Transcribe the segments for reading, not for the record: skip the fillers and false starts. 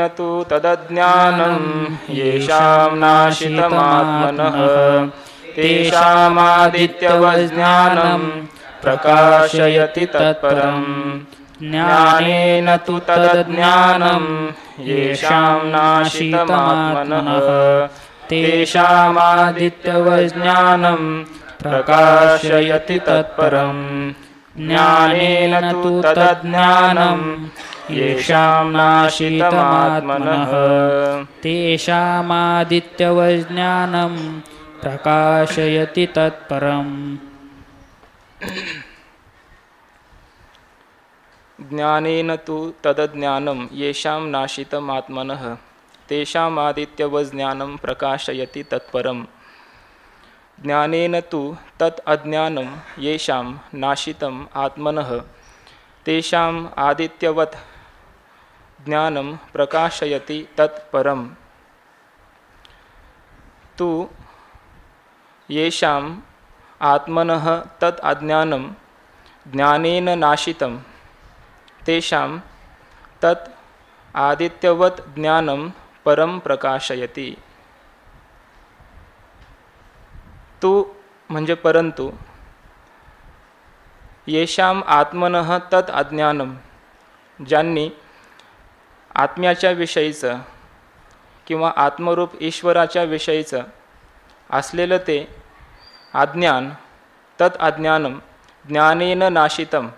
ज्ञानेन तु तदज्ञानं येषां नाशितमात्मनः तेषामादित्यवज्ञानं प्रकाशयति तत्परम् ज्ञानेन तु तदज्ञानं येषां नाशितमात्मनः तेषामादित्यवज्ञानं प्रकाशयति तत्परम् ज्ञानेन तु तदज्ञानं येषां नाशितमात्मनः तेषामादित्यवज्ञानं प्रकाशयति तत्परम्। ज्ञानेन तु तदज्ञानं येषां नाशितमात्मनः तेषामादित्यवज्ञानं प्रकाशयति तत्परम् ज्ञानेन तु तत् अज्ञानं येषां नाशितम् आत्मनः तेषाम् आदित्यवत् ज्ञानं प्रकाशयति तत्परम् तु येषाम् आत्मनः तत् अज्ञानं ज्ञानेन नाशितं तेषां तत् आदित्यवत् ज्ञानं परं प्रकाशयति। तु म्हणजे परंतु येषाम आत्मनः तत् अज्ञानं ज्यांनी आत्म्याच्या विषयीचं किंवा आत्मरूप ईश्वराच्या विषयीचं असलेलं ते अज्ञान तत् अज्ञानं ज्ञानेन नाशितं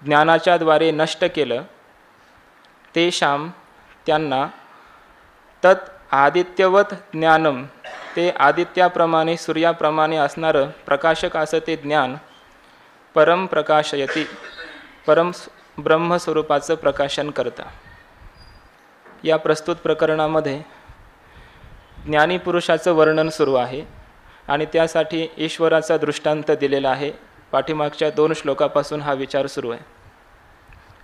ज्ञानाच्या द्वारे नष्ट केलं तेषाम त्यांना तत् आदित्यवत ज्ञानम ते आदित्याप्रमाणे सूर्याप्रमाणे असणारं प्रकाशक असं ते ज्ञान परम प्रकाशयति परम ब्रह्मस्वरूपाचं प्रकाशन करता। या प्रस्तुत प्रकरणामध्ये ज्ञानी पुरुषाचं वर्णन सुरू आहे आणि त्यासाठी ईश्वराचा दृष्टांत दिलेला आहे। पाठीमागच्या 2 श्लोकापासून हा विचार सुरू आहे।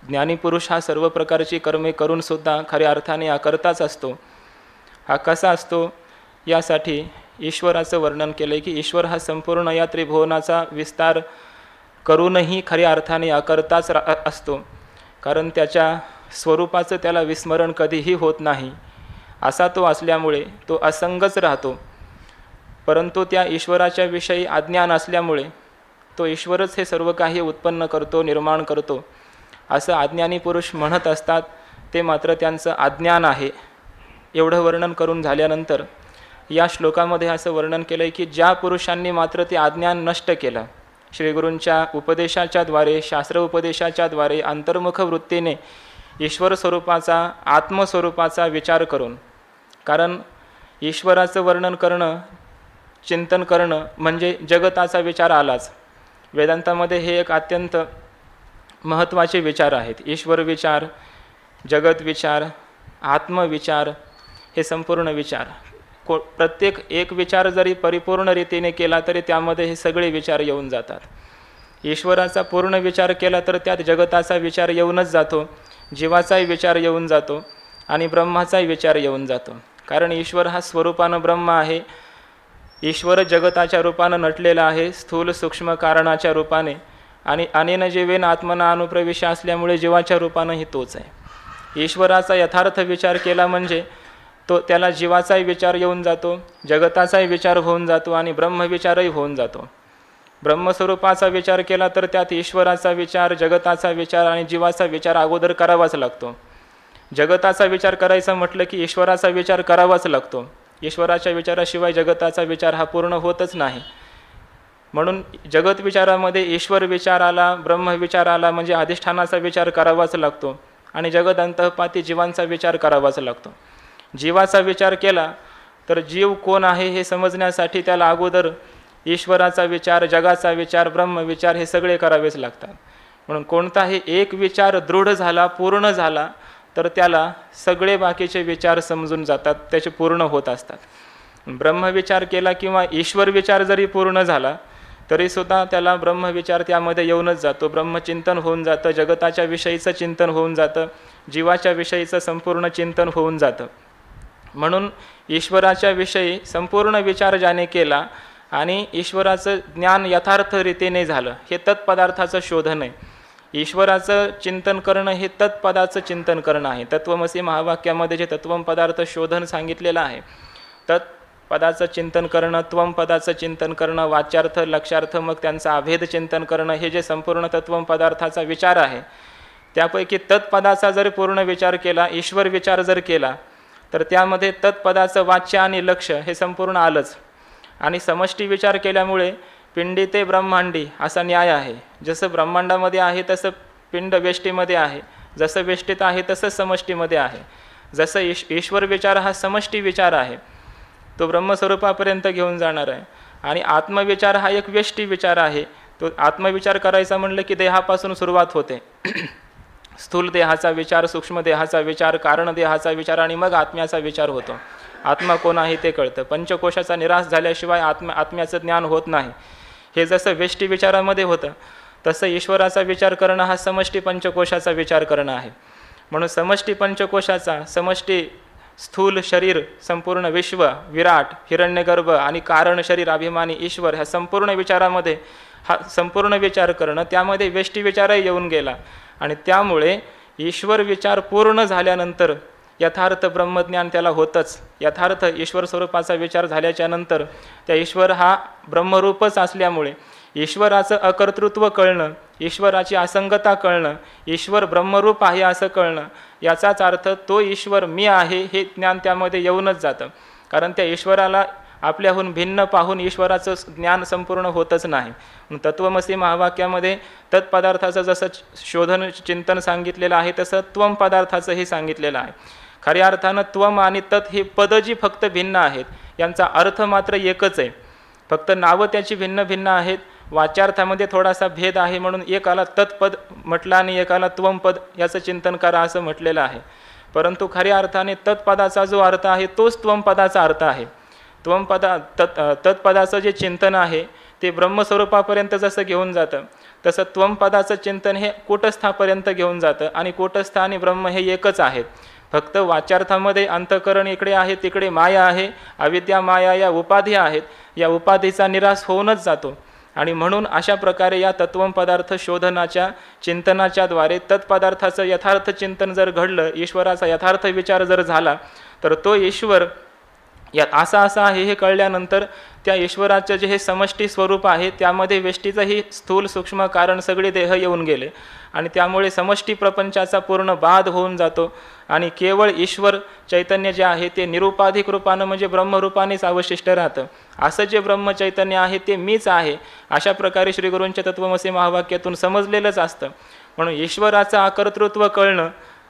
ज्ञानी पुरुष हा सर्व प्रकारची कर्मे करून सुद्धा खऱ्या अर्थाने अकर्ताच असतो। हा कसा असतो यासाठी ईश्वराचं वर्णन केले की ईश्वर हा संपूर्ण या त्रिभुवनाचा विस्तार करूनही खऱ्या अर्थाने अकर्ताच असतो, कारण त्याच्या स्वरूपाचं त्याला विस्मरण कधीही होत नाही। असा तो असल्यामुळे तो असंगच राहतो, परंतु त्या ईश्वराच्या विषयी अज्ञान असल्यामुळे तो ईश्वरच हे सर्व काही उत्पन्न करतो, निर्माण करतो असं अज्ञानी पुरुष म्हणत असतात। ते मात्र त्यांचं अज्ञान आहे। एवढं वर्णन करून झाल्यानंतर या श्लोकामध्ये असं वर्णन केलं आहे की ज्या पुरुषांनी मात्र ते अज्ञान नष्ट केलं, श्रीगुरूंच्या उपदेशाच्या द्वारे, शास्त्र उपदेशाच्या द्वारे अंतर्मुख वृत्तीने ईश्वर स्वरूपाचा, आत्मस्वरूपाचा विचार करून, कारण ईश्वराचं वर्णन करणं, चिंतन करणं म्हणजे जगताचा विचार आलाच। वेदांतामध्ये हे एक अत्यंत महत्त्वाचे विचार आहेत। ईश्वर विचार, जगत विचार, आत्मविचार हे संपूर्ण विचार। प्रत्येक एक विचार जरी परिपूर्ण रीतीने केला तरी त्यामध्ये हे सगळे विचार येऊन जातात। ईश्वराचा पूर्ण विचार केला तर त्यात जगताचा विचार येऊनच जातो, जीवाचाही विचार येऊन जातो आणि ब्रह्माचाही विचार येऊन जातो। कारण ईश्वर हा स्वरूपानं ब्रह्म आहे। ईश्वर जगताच्या रूपानं नटलेला आहे, स्थूल सूक्ष्म कारणाच्या रूपाने, आणि अनेन जीवेन आत्मना अनुप्रविश असल्यामुळे जीवाच्या रूपानंही तोच आहे। ईश्वराचा यथार्थ विचार केला म्हणजे तो त्याला जीवाचाही विचार येऊन जातो, जगताचाही विचार होऊन जातो आणि ब्रह्मविचारही होऊन जातो। ब्रह्मस्वरूपाचा विचार केला तर त्यात ईश्वराचा विचार, जगताचा विचार आणि जीवाचा विचार अगोदर करावाच लागतो। जगताचा विचार करायचं म्हटलं की ईश्वराचा विचार करावाच लागतो। ईश्वराच्या विचाराशिवाय जगताचा विचार हा पूर्ण होतच नाही। म्हणून जगत विचारामध्ये ईश्वर विचार आला, ब्रह्म विचार आला म्हणजे अधिष्ठानाचा विचार करावाच लागतो आणि जगत अंतःपाती जीवांचा विचार करावाच लागतो। जीवाचा विचार केला तर जीव कोण आहे हे समजण्यासाठी त्याला अगोदर ईश्वराचा विचार, जगाचा विचार, ब्रह्मविचार हे सगळे करावेच लागतात। म्हणून कोणताही एक विचार दृढ झाला, पूर्ण झाला तर त्याला सगळे बाकीचे विचार समजून जातात, त्याचे पूर्ण होत असतात। ब्रह्मविचार केला किंवा ईश्वर विचार जरी पूर्ण झाला तरीसुद्धा त्याला ब्रह्मविचार त्यामध्ये येऊनच जातो, ब्रह्मचिंतन होऊन जातं, जगताच्या विषयीचं चिंतन होऊन जातं, जीवाच्या विषयीचं संपूर्ण चिंतन होऊन जातं। म्हणून ईश्वराच्या विषयी संपूर्ण विचार ज्याने केला आणि ईश्वराचं ज्ञान यथार्थ रीतीने झालं, हे तत्पदार्थाचं शोधन आहे। ईश्वराचं चिंतन करणं हे तत्पदाचं चिंतन करणं आहे. तत्वमसी महावाक्यामध्ये जे तत्वम पदार्थ शोधन सांगितलेलं आहे, तत्पदाचं चिंतन करणं, त्वम पदाचं चिंतन करणं, वाच्यार्थ लक्षार्थ मग त्यांचा अभेद चिंतन करणं, हे जे संपूर्ण तत्वम पदार्थाचा विचार आहे, त्यापैकी तत्पदाचा जर पूर्ण विचार केला, ईश्वर विचार जर केला, तर त्यामध्ये तत्पदाचं वाच्य आणि लक्ष हे संपूर्ण आलंच. आणि समष्टी विचार केल्यामुळे पिंडी ते ब्रह्मांडी असा न्याय आहे. जसं ब्रह्मांडामध्ये आहे तसं पिंड वेष्टीमध्ये आहे, जसं वेष्टीत आहे तसं समष्टीमध्ये आहे. जसं ईश्वर विचार हा समष्टी विचार आहे, तो ब्रह्मस्वरूपापर्यंत घेऊन जाणार आहे. आणि आत्मविचार हा एक वेष्टी विचार आहे. तो आत्मविचार करायचा म्हणलं की देहापासून सुरुवात होते. स्थूल देहाचा विचार, सूक्ष्म देहाचा विचार, कारण देहाचा विचार आणि मग आत्म्याचा विचार होतो. आत्मा कोण आहे ते कळतं. पंचकोशाचा निराश झाल्याशिवाय आत्म्याचं ज्ञान होत नाही. हे जसं वेष्टी विचारामध्ये होतं, तसं ईश्वराचा विचार करणं हा समष्टी पंचकोशाचा विचार करणं आहे. म्हणून समष्टी पंचकोशाचा, समष्टी स्थूल शरीर, संपूर्ण विश्व, विराट, हिरण्यगर्भ आणि कारण शरीर, अभिमानी ईश्वर, ह्या संपूर्ण विचारामध्ये हा संपूर्ण विचार करणं, त्यामध्ये वेष्टी विचारही येऊन गेला. आणि त्यामुळे ईश्वर विचार पूर्ण झाल्यानंतर यथार्थ ब्रह्मज्ञान त्याला होतंच. यथार्थ ईश्वर स्वरूपाचा विचार झाल्याच्या नंतर त्या ईश्वर हा ब्रह्मरूपच असल्यामुळे ईश्वराचं अकर्तृत्व कळणं, ईश्वराची असंगता कळणं, ईश्वर ब्रह्मरूप आहे असं कळणं, याचाच अर्थ तो ईश्वर मी आहे हे ज्ञान त्यामध्ये येऊनच जातं. कारण त्या ईश्वराला आपल्याहून भिन्न पाहून ईश्वराचं ज्ञान संपूर्ण होतच नाही. तत्वमसी महावाक्यामध्ये तत्पदार्थाचं जसं शोधन चिंतन सांगितलेलं आहे, तसं त्वम पदार्थाचंही सांगितलेलं आहे. खऱ्या अर्थानं त्वम आणि तत् हे पद जी फक्त भिन्न आहेत, यांचा अर्थ मात्र एकच आहे. फक्त नावं त्याची भिन्न भिन्न आहेत. वाच्यार्थामध्ये थोडासा भेद आहे, म्हणून एकाला तत्पद म्हटलं आणि एकाला त्वम पद याचं चिंतन करा असं म्हटलेलं आहे. परंतु खऱ्या अर्थाने तत्पदाचा जो अर्थ आहे तोच त्वम पदाचा अर्थ आहे. त्वम पदा तत्पदाचं जे चिंतन आहे ते ब्रह्मस्वरूपापर्यंत जसं घेऊन जातं, तसं त्वम पदाचं चिंतन हे कूटस्थापर्यंत घेऊन जातं. आणि कूटस्थ आणि ब्रह्म हे एकच आहेत. फक्त वाच्यार्थामध्ये अंतःकरण इकडे आहे, तिकडे माया आहे, अविद्या माया या उपाधी आहेत. या उपाधीचा निराश होऊनच जातो. आणि म्हणून अशा प्रकारे या तत्वम पदार्थ शोधनाच्या चिंतनाच्या द्वारे तत्पदार्थाचं यथार्थ चिंतन जर घडलं, ईश्वराचा यथार्थ विचार जर झाला, तर तो ईश्वर यात असा आहे हे कळल्यानंतर त्या ईश्वराचं जे हे समष्टी स्वरूप आहे त्यामध्ये वेष्टीचंही स्थूल सूक्ष्म कारण सगळे देह येऊन गेले. आणि त्यामुळे समष्टी प्रपंचाचा पूर्ण बाध होऊन जातो. आणि केवळ ईश्वर चैतन्य जे आहे ते निरुपाधिक रूपानं म्हणजे ब्रह्मरूपानेच अवशिष्ट राहतं. असं जे ब्रह्मचैतन्य आहे ते मीच आहे अशा प्रकारे श्रीगुरूंच्या तत्वमसी महावाक्यातून समजलेलंच असतं. म्हणून ईश्वराचं अकर्तृत्व कळणं,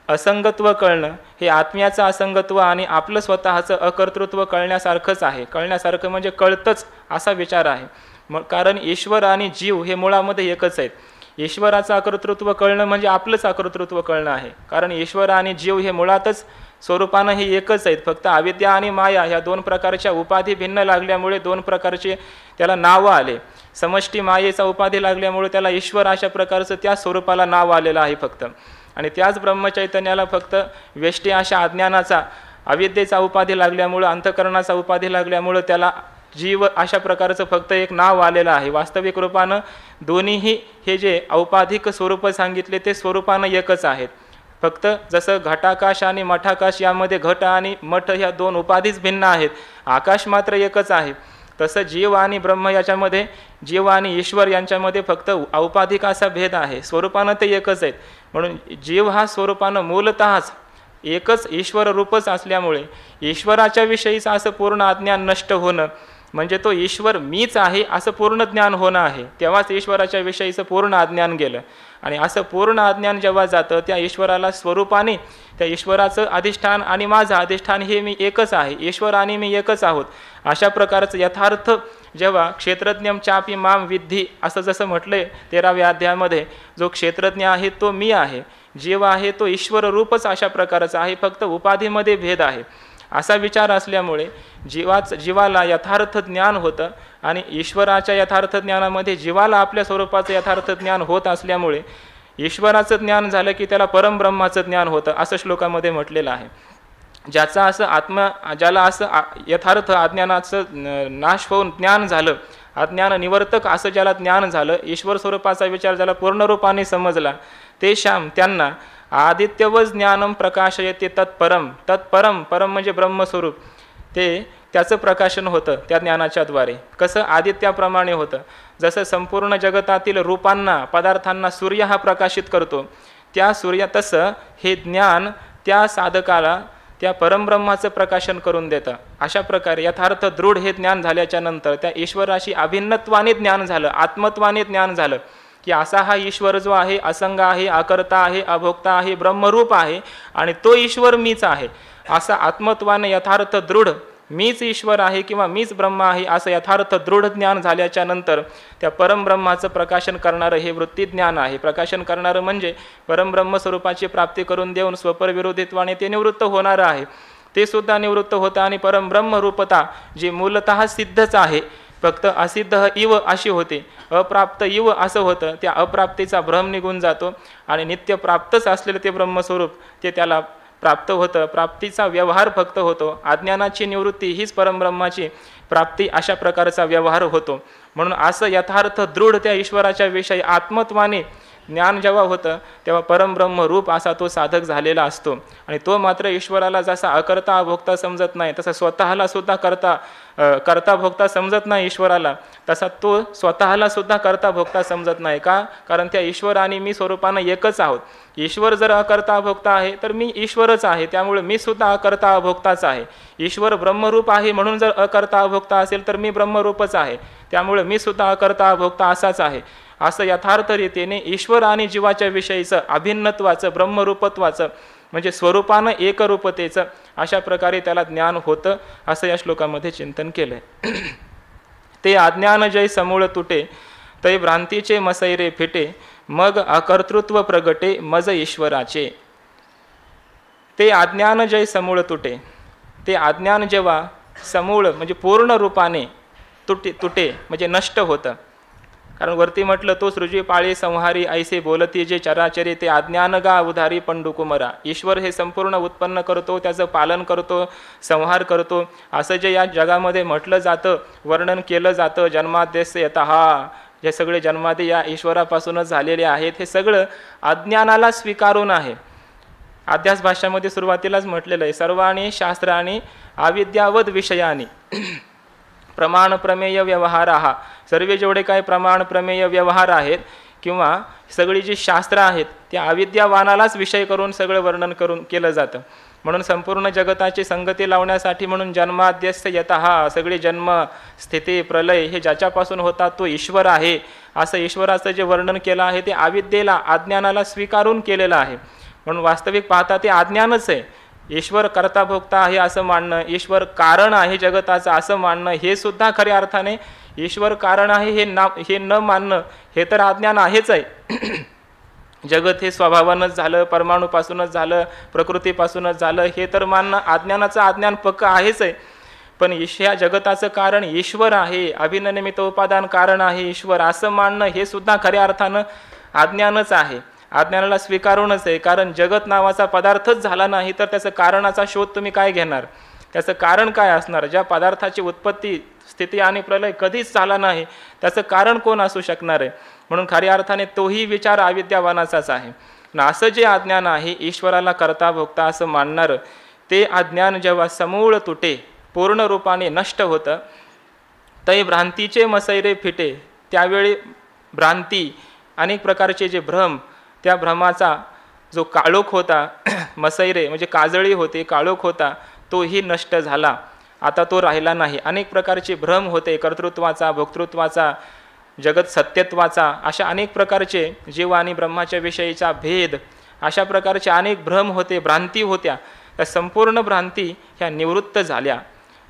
असंगत्व कळणं हे आत्म्याचं असंगत्व आणि आपलं स्वतःचं अकर्तृत्व कळण्यासारखंच आहे. कळण्यासारखं म्हणजे कळतंच असा विचार आहे. कारण ईश्वर आणि जीव हे मुळामध्ये एकच आहेत. ईश्वराचं अकर्तृत्व कळणं म्हणजे आपलंच अकर्तृत्व कळणं आहे. कारण ईश्वर आणि जीव हे मुळातच स्वरूपानं हे एकच आहेत. फक्त अविद्या आणि माया ह्या दोन प्रकारच्या उपाधी भिन्न लागल्यामुळे दोन प्रकारचे त्याला नावं आले. समष्टी मायेचा उपाधी लागल्यामुळे त्याला ईश्वर अशा प्रकारचं त्या स्वरूपाला नाव आलेलं आहे फक्त. आणि त्याच ब्रह्मचैतन्याला फक्त वेष्टी अशा अज्ञानाचा, अविद्येचा उपाधी लागल्यामुळं, अंतःकरणाचा उपाधी लागल्यामुळं त्याला जीव अशा प्रकारचं फक्त एक नाव आलेलं आहे. वास्तविक रूपानं दोन्हीही हे जे औपाधिक स्वरूप सांगितले ते स्वरूपानं एकच आहेत. फक्त जसं घटाकाश आणि मठाकाश यामध्ये घट आणि मठ ह्या दोन उपाधीच भिन्न आहेत, आकाश मात्र एकच आहे. तसं जीव आणि ब्रह्म याच्यामध्ये, जीव आणि ईश्वर यांच्यामध्ये फक्त औपाधिक असा भेद आहे, स्वरूपानं ते एकच आहेत. म्हणून जीव हा स्वरूपानं मूलतःच एकच ईश्वर रूपच असल्यामुळे ईश्वराच्या विषयीचं असं पूर्ण अज्ञान नष्ट होणं म्हणजे तो ईश्वर मीच आहे असं पूर्ण ज्ञान होणं आहे. तेव्हाच ईश्वराच्या विषयीचं पूर्ण अज्ञान गेलं. आणि असं पूर्ण अज्ञान जेव्हा जातं त्या ईश्वराला स्वरूपाने, त्या ईश्वराचं अधिष्ठान आणि माझं अधिष्ठान हे मी एकच आहे, ईश्वर आणि मी एकच आहोत अशा प्रकारचं यथार्थ जेव्हा क्षेत्रज्ञम चापी माम विद्धी असं जसं म्हटलंय 13व्या अध्यायामध्ये, जो क्षेत्रज्ञ आहे तो मी आहे, जीव आहे तो ईश्वर रूपच अशा प्रकारचा आहे, फक्त उपाधीमध्ये भेद आहे असा विचार असल्यामुळे जीवाला यथार्थ ज्ञान होतं. आणि ईश्वराच्या यथार्थ ज्ञानामध्ये जीवाला आपल्या स्वरूपाचं यथार्थ ज्ञान होत असल्यामुळे ईश्वराचं ज्ञान झालं की त्याला परमब्रह्माचं ज्ञान होतं असं श्लोकामध्ये म्हटलेलं आहे. ज्याचा असं ज्याला असं यथार्थ अज्ञानाचं नाश होऊन ज्ञान झालं अज्ञान निवर्तक असं ज्याला ज्ञान झालं, ईश्वर स्वरूपाचा विचार ज्याला पूर्ण रूपाने समजला, ते श्याम त्यांना आदित्यवच ज्ञानम प्रकाशयते तत्परम. तत्परम, परम म्हणजे ब्रह्मस्वरूप, ते त्याचं प्रकाशन होतं त्या ज्ञानाच्या द्वारे. कसं? आदित्याप्रमाणे होतं. जसं संपूर्ण जगतातील रूपांना, पदार्थांना सूर्य हा प्रकाशित करतो, त्या सूर्या तसं हे ज्ञान त्या साधकाला त्या परमब्रह्माचं प्रकाशन करून देतं. अशा प्रकारे यथार्थ दृढ हे ज्ञान झाल्याच्या नंतर त्या ईश्वराशी अभिन्नत्वाने ज्ञान झालं, आत्मत्वाने ज्ञान झालं की असा हा ईश्वर जो आहे, असंग आहे, अकर्ता आहे, अभोक्ता आहे, ब्रह्मरूप आहे आणि तो ईश्वर मीच आहे, असा आत्मत्वाने यथार्थ दृढ मीच ईश्वर आहे किंवा मीच ब्रह्म आहे असं यथार्थ दृढ ज्ञान झाल्याच्या नंतर त्या परमब्रह्माचं प्रकाशन करणारं हे वृत्तीज्ञान आहे. प्रकाशन करणारं म्हणजे परमब्रह्म स्वरूपाची प्राप्ती करून देऊन स्वपरविरोधित्वाने ते निवृत्त होणारं आहे. ते सुद्धा निवृत्त होतं आणि परमब्रह्मरूपता जी मूलतः सिद्धच आहे, फक्त असिद्ध इव अशी होते, अप्राप्त इव असं होतं. त्या अप्राप्तीचा भ्रम निघून जातो आणि नित्य प्राप्तच असलेलं ते ब्रह्मस्वरूप ते त्याला प्राप्त होतं. प्राप्तीचा व्यवहार फक्त होतो. अज्ञानाची निवृत्ती हीच परमब्रह्माची प्राप्ती, अशा प्रकारचा व्यवहार होतो. म्हणून असं यथार्थ दृढ त्या ईश्वराच्या विषयी आत्मत्वाने ज्ञान जेव्हा होतं तेव्हा परमब्रह्म रूप असा तो साधक झालेला असतो. आणि तो मात्र ईश्वराला जसा अकर्ता अभोक्ता समजत नाही, तसा स्वतःला सुद्धा करता भोक्ता समजत नाही ईश्वराला, तसा तो स्वतःला सुद्धा करता भोक्ता समजत नाही. का? कारण त्या ईश्वर आणि मी स्वरूपानं एकच आहोत. ईश्वर जर अकर्ता अभोक्ता आहे तर मी ईश्वरच आहे, त्यामुळे मी सुद्धा अकर्ता अभोक्ताच आहे. ईश्वर ब्रह्मरूप आहे म्हणून जर अकर्ता अभोक्ता असेल तर मी ब्रह्मरूपच आहे, त्यामुळे मी सुद्धा अकर्ता अभोक्ता असाच आहे. असं यथार्थ रीतीने ईश्वर आणि जीवाच्या विषयीचं अभिन्नत्वाचं, ब्रह्मरूपत्वाचं म्हणजे स्वरूपानं एकरूपतेचं अशा प्रकारे त्याला ज्ञान होतं, असं या श्लोकामध्ये चिंतन केलं आहे. ते अज्ञान जय समूळ तुटे, तै भ्रांतीचे मसैरे फिटे, मग अकर्तृत्व प्रगटे मज ईश्वराचे. ते अज्ञान जय समूळ तुटे, ते अज्ञान जेव्हा समूळ म्हणजे पूर्ण रूपाने तुटे म्हणजे नष्ट होतं. कारण वरती म्हटलं तो सृजी पाळी संहारी ऐसे बोलती जे चराचरी, ते अज्ञान गा उधारी पंडुकुमरा. ईश्वर हे संपूर्ण उत्पन्न करतो, त्याचं पालन करतो, संहार करतो, असं जे या जगामध्ये म्हटलं जातं, वर्णन केलं जातं, जन्माद्यस्य यतः, जे सगळे जन्मादी या ईश्वरापासूनच झालेले आहेत, हे सगळं अज्ञानाला स्वीकारून आहे. अध्यास भाष्यामध्ये सुरुवातीलाच म्हटलेलं आहे, सर्वाणी शास्त्राणी अविद्यावद विषयानी प्रमाण प्रमेय व्यवहार हा. सर्व जेवढे काही प्रमाण प्रमेय व्यवहार आहेत किंवा सगळी जी शास्त्र आहेत त्या अविद्यावानालाच विषय करून सगळं वर्णन करून केलं जातं. म्हणून संपूर्ण जगताची संगती लावण्यासाठी म्हणून जन्माद्यस्य यतः, सगळे जन्म स्थिती प्रलय हे ज्याच्यापासून होतात तो ईश्वर आहे, असं ईश्वराचं जे वर्णन केलं आहे ते अविद्येला, अज्ञानाला स्वीकारून केलेलं आहे. म्हणून वास्तविक पाहता ते अज्ञानच आहे. ईश्वर कर्ता भोक्ता आहे असं मानणं, ईश्वर कारण आहे जगताचं असं मानणं, हे सुद्धा खऱ्या अर्थाने ईश्वर कारण आहे हे न मानणं हे तर अज्ञान आहेच आहे. जगत हे स्वभावानंच झालं, परमाणूपासूनच झालं, प्रकृतीपासूनच झालं, हे तर मानणं अज्ञानाचं अज्ञान पक्क आहेच आहे. पण ह्या जगताचं कारण ईश्वर आहे, अभिननिमित्त उपादान कारण आहे ईश्वर, असं मानणं हे सुद्धा खऱ्या अर्थानं अज्ञानच आहे. अज्ञानाला स्वीकारूनच आहे. कारण जगत नावाचा पदार्थच झाला नाही तर त्याचं कारणाचा शोध तुम्ही काय घेणार? त्याचं कारण काय असणार? ज्या पदार्थाची उत्पत्ती, स्थिती आणि प्रलय कधीच झाला नाही त्याचं कारण कोण असू शकणार आहे? म्हणून खऱ्या अर्थाने तोही विचार अविद्यावानाचाच आहे. असं जे अज्ञान आहे ईश्वराला करता भोगता असं मानणारं, ते अज्ञान जेव्हा समूळ तुटे, पूर्ण रूपाने नष्ट होतं, तै भ्रांतीचे मसैरे फिटे, त्यावेळी भ्रांती, अनेक प्रकारचे जे भ्रम, त्या भ्रमाचा जो काळोख होता, मसैरे म्हणजे काजळी होते, काळोख होता, तोही नष्ट झाला. आता तो राहिला नाही. अनेक प्रकारचे भ्रम होते, कर्तृत्वाचा, भोक्तृत्वाचा, जगत सत्यत्वाचा, अशा अनेक प्रकारचे जीव आणि ब्रह्माच्या विषयीचा भेद, अशा प्रकारचे अनेक भ्रम होते, भ्रांती होत्या. त्या संपूर्ण भ्रांती ह्या निवृत्त झाल्या.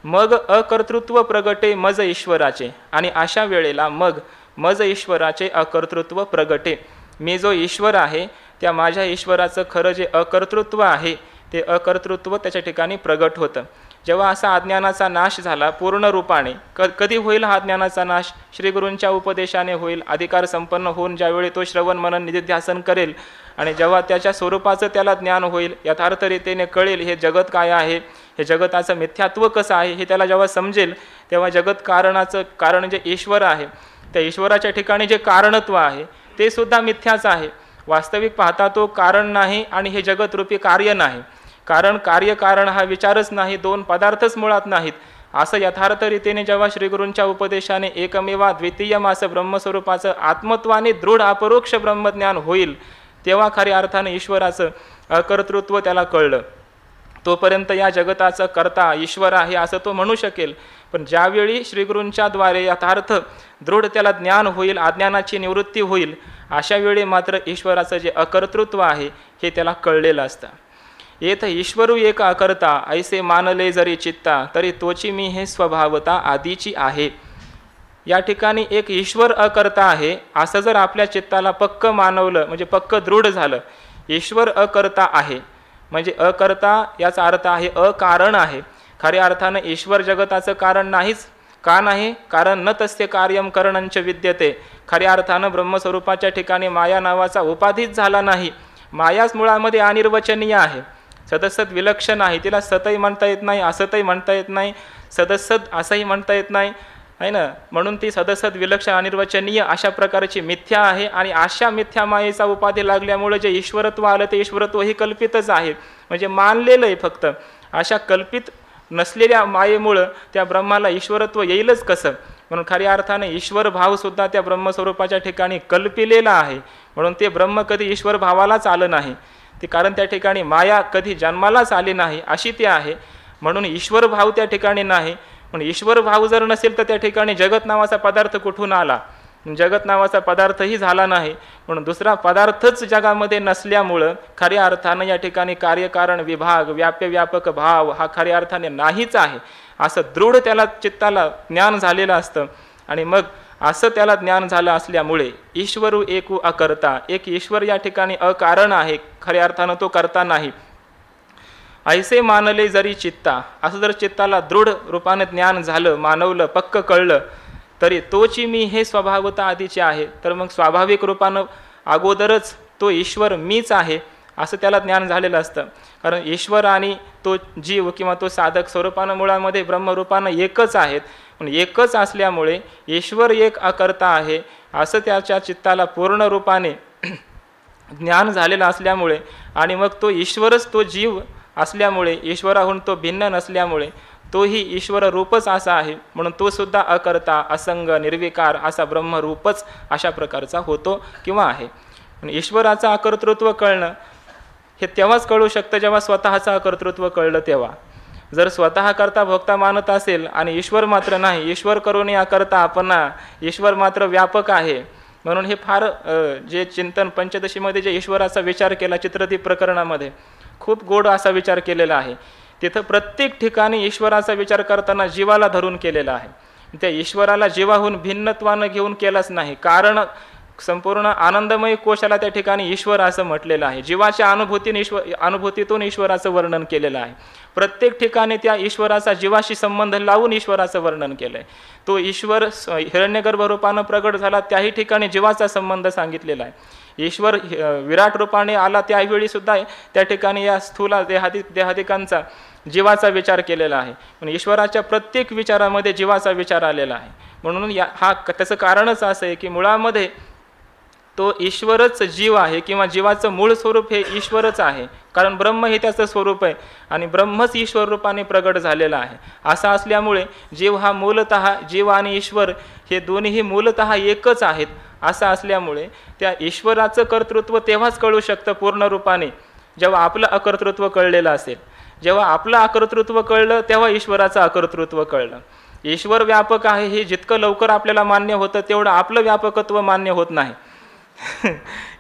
मग अकर्तृत्व प्रगटे मज ईश्वराचे, आणि अशा वेळेला मग मज ईश्वराचे अकर्तृत्व प्रगटे. मी जो ईश्वर आहे त्या माझ्या ईश्वराचं खरं जे अकर्तृत्व आहे ते अकर्तृत्व त्याच्या ठिकाणी प्रगट होतं. जेव्हा असा अज्ञानाचा नाश झाला पूर्ण रूपाने, कधी होईल हा अज्ञानाचा नाश? श्रीगुरूंच्या उपदेशाने होईल. अधिकार संपन्न होऊन ज्यावेळी तो श्रवण मनन निधिध्यासन करेल आणि जेव्हा त्याच्या स्वरूपाचं त्याला ज्ञान होईल, यथार्थ रीतीने कळेल हे जगत काय आहे, हे जगताचं मिथ्यात्व कसं आहे हे त्याला जेव्हा समजेल, तेव्हा जगत कारणाचं कारण जे ईश्वर आहे, त्या ईश्वराच्या ठिकाणी जे कारणत्व आहे ते सुद्धा मिथ्याच आहे. वास्तविक पाहता तो कारण नाही आणि हे जगतरूपी कार्य नाही. कारण कार्य कारण हा विचारच नाही, दोन पदार्थच मुळात नाहीत. असं यथार्थ रीतीने जेव्हा श्रीगुरूंच्या उपदेशाने एकमेवा द्वितीयम असं ब्रह्मस्वरूपाचं आत्मत्वाने दृढ अपरोक्ष ब्रह्मज्ञान होईल, तेव्हा खऱ्या अर्थाने ईश्वराचं अकर्तृत्व त्याला कळलं. तोपर्यंत या जगताचा कर्ता ईश्वर आहे असं तो म्हणू शकेल. पण ज्यावेळी श्रीगुरूंच्या द्वारे यथार्थ दृढ त्याला ज्ञान होईल, अज्ञानाची निवृत्ती होईल, अशा वेळी मात्र ईश्वराचं जे अकर्तृत्व आहे हे त्याला कळलेलं असतं. येथ ईश्वरू एक अकर्ता ऐसे मानले जरी चित्ता, तरी तोची मी हे स्वभावता आधीची आहे. या ठिकाणी एक ईश्वर अकर्ता आहे असं जर आपल्या चित्ताला पक्क मानवलं, म्हणजे पक्क दृढ झालं. ईश्वर अकर्ता आहे म्हणजे अकर्ता याचा अर्थ आहे अकारण आहे. खऱ्या अर्थानं ईश्वर जगताचं कारण नाहीच. का नाही? कारण न तस्य कार्यम करणंच विद्यते. खऱ्या अर्थानं ब्रह्मस्वरूपाच्या ठिकाणी माया नावाचा उपाधीच झाला नाही. मायाच मुळामध्ये अनिर्वचनीय आहे, सदसद विलक्षण आहे. तिला सतही म्हणता येत नाही, असतही म्हणता येत नाही, सदसद असंही म्हणता येत नाही, आहे ना. म्हणून ती सदसद विलक्षण अनिर्वचनीय अशा प्रकारची मिथ्या आहे. आणि अशा मिथ्या मायेचा उपाधी लागल्यामुळे जे ईश्वरत्व आलं ते ईश्वरत्व ही कल्पितच आहे, म्हणजे मानलेलं आहे फक्त. अशा कल्पित नसलेल्या मायेमुळं त्या ब्रह्माला ईश्वरत्व येईलच कसं? म्हणून खऱ्या अर्थाने ईश्वर भावसुद्धा त्या ब्रह्मस्वरूपाच्या ठिकाणी कल्पिलेला आहे. म्हणून ते ब्रह्म कधी ईश्वर भावालाच आलं नाही, ते कारण त्या ठिकाणी माया कधी जन्मालाच आली नाही अशी ती आहे. म्हणून ईश्वर भाव त्या ठिकाणी नाही. म्हणून ईश्वर भाव जर नसेल तर त्या ठिकाणी जगत नावाचा पदार्थ कुठून आला? जगत नावाचा पदार्थही झाला नाही. म्हणून दुसरा पदार्थच जगामध्ये नसल्यामुळं खऱ्या अर्थानं या ठिकाणी कार्यकारण विभाग व्याप्यव्यापक भाव हा खऱ्या अर्थाने नाहीच आहे असं दृढ त्याला चित्ताला ज्ञान झालेलं असतं. आणि मग असं त्याला ज्ञान झालं असल्यामुळे ईश्वरू एकू अकर्ता, एक ईश्वर या ठिकाणी अकारण आहे, खऱ्या अर्थानं तो करता नाही. ऐसे मानले जरी चित्ता, असं जर चित्ताला दृढ रूपाने ज्ञान झालं, मानवलं, पक्क कळलं, तरी तोची मी हे स्वभावता आधीचे आहे. तर मग स्वाभाविक रूपानं अगोदरच तो ईश्वर मीच आहे असं त्याला ज्ञान झालेलं असतं. कारण ईश्वर आणि तो जीव किंवा तो साधक स्वरूपानं मुळामध्ये ब्रह्मरूपानं एकच आहेत. पण एकच असल्यामुळे ईश्वर एक अकर्ता आहे असं त्याच्या चित्ताला पूर्ण रूपाने ज्ञान झालेलं असल्यामुळे, आणि मग तो ईश्वरच तो जीव असल्यामुळे, ईश्वराहून तो भिन्न नसल्यामुळे तोही ईश्वर रूपच असा आहे. म्हणून तो सुद्धा अकर्ता, असंग, निर्विकार असा ब्रह्मरूपच अशा प्रकारचा होतो किंवा आहे. ईश्वराचं अकर्तृत्व कळणं हे तेव्हाच कळू शकतं जेव्हा स्वतःचं अकर्तृत्व कळलं तेव्हा. जर स्वतः करता भोगता मानत असेल आणि ईश्वर मात्र नाही, ईश्वर करूनही अकर्ता आपणा, ईश्वर मात्र व्यापक आहे. म्हणून हे फार जे चिंतन पंचदशीमध्ये जे ईश्वराचा विचार केला चित्रदीप प्रकरणामध्ये खूप गोड असा विचार केलेला आहे. तिथं प्रत्येक ठिकाणी ईश्वराचा विचार करताना जीवाला धरून केलेला आहे. त्या ईश्वराला जीवाहून भिन्नत्वानं घेऊन केलाच नाही. कारण संपूर्ण आनंदमय कोशाला त्या ठिकाणी ईश्वर असं म्हटलेलं आहे. जीवाच्या अनुभूतीतून ईश्वराचं वर्णन केलेलं आहे. प्रत्येक ठिकाणी त्या ईश्वराचा जीवाशी संबंध लावून ईश्वराचं वर्णन केलं आहे. तो ईश्वर हिरण्यगर्भ रूपानं प्रगट झाला त्याही ठिकाणी जीवाचा संबंध सांगितलेला आहे. ईश्वर विराट रूपाने आला त्यावेळी सुद्धा त्या ठिकाणी या स्थूल देहादिकांचा जीवाचा विचार केलेला आहे. पण ईश्वराच्या प्रत्येक विचारामध्ये जीवाचा विचार आलेला आहे. म्हणून हा त्याचं कारणच असं आहे की मुळामध्ये तो ईश्वरच जीव आहे किंवा जीवाचं मूळ स्वरूप हे ईश्वरच आहे. कारण ब्रह्म हे त्याचं स्वरूप आहे आणि ब्रह्मच ईश्वर रूपाने प्रगट झालेला आहे. असं असल्यामुळे जीव हा मूलतः, जीव आणि ईश्वर हे दोन्हीही मूलतः एकच आहेत. असं असल्यामुळे त्या ईश्वराचं कर्तृत्व तेव्हाच कळू शकतं पूर्ण रूपाने जेव्हा आपलं अकर्तृत्व कळलेलं असेल. जेव्हा आपलं अकर्तृत्व कळलं तेव्हा ईश्वराचं अकर्तृत्व कळलं. ईश्वर व्यापक आहे हे जितकं लवकर आपल्याला मान्य होतं तेवढं आपलं व्यापकत्व मान्य होत नाही.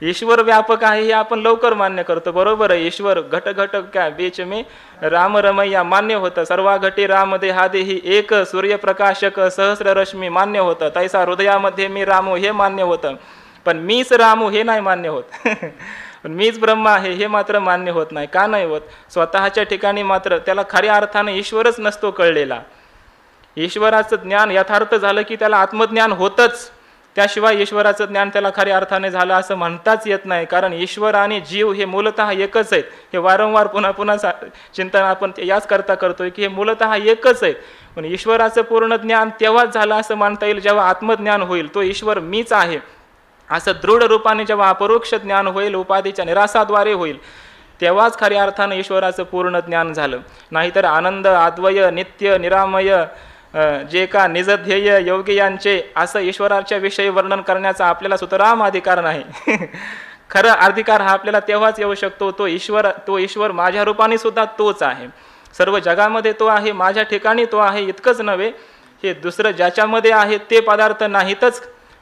ईश्वर व्यापक आहे हे आपण लवकर मान्य करतो, बरोबर आहे. ईश्वर घट घट क्या बीच में राम रमैया मान्य होतं. सर्वा घटी राम देहादेही एक सूर्यप्रकाशक सहस्र रश्मी मान्य होतं. तैसा हृदयामध्ये मी रामू हे मान्य होतं. पण मीच रामू हे नाही मान्य होत. पण मीच ब्रह्म आहे हे मात्र मान्य होत नाही. का नाही होत? स्वतःच्या ठिकाणी मात्र त्याला खऱ्या अर्थाने ईश्वरच नसतो कळलेला. ईश्वराचं ज्ञान यथार्थ झालं की त्याला आत्मज्ञान होतच. त्याशिवाय ईश्वराचं ज्ञान त्याला खऱ्या अर्थाने झालं असं म्हणताच येत नाही. कारण ईश्वर आणि जीव हे मूलतः एकच आहेत. हे वारंवार पुन्हा पुन्हा चिंतन आपण याच करता करतोय की हे मूलतः एकच आहे. पण ईश्वराचं पूर्ण ज्ञान तेव्हाच झालं असं मानता येईल जेव्हा आत्मज्ञान होईल. तो ईश्वर मीच आहे असं दृढ रूपाने जेव्हा अपरोक्ष ज्ञान होईल, उपाधीच्या निरासाद्वारे होईल, तेव्हाच खऱ्या अर्थानं ईश्वराचं पूर्ण ज्ञान झालं. नाहीतर आनंद, अद्वय, नित्य, निरामय, जे का निजध्येय योगियांचे असं ईश्वराच्या विषयी वर्णन करण्याचा आपल्याला सुतराम अधिकार नाही. खरं अधिकार हा आपल्याला तेव्हाच येऊ शकतो. तो ईश्वर माझ्या रूपाने सुद्धा तोच आहे. सर्व जगामध्ये तो आहे, माझ्या ठिकाणी तो आहे इतकंच नव्हे, हे दुसरं ज्याच्यामध्ये आहे ते पदार्थ नाहीतच,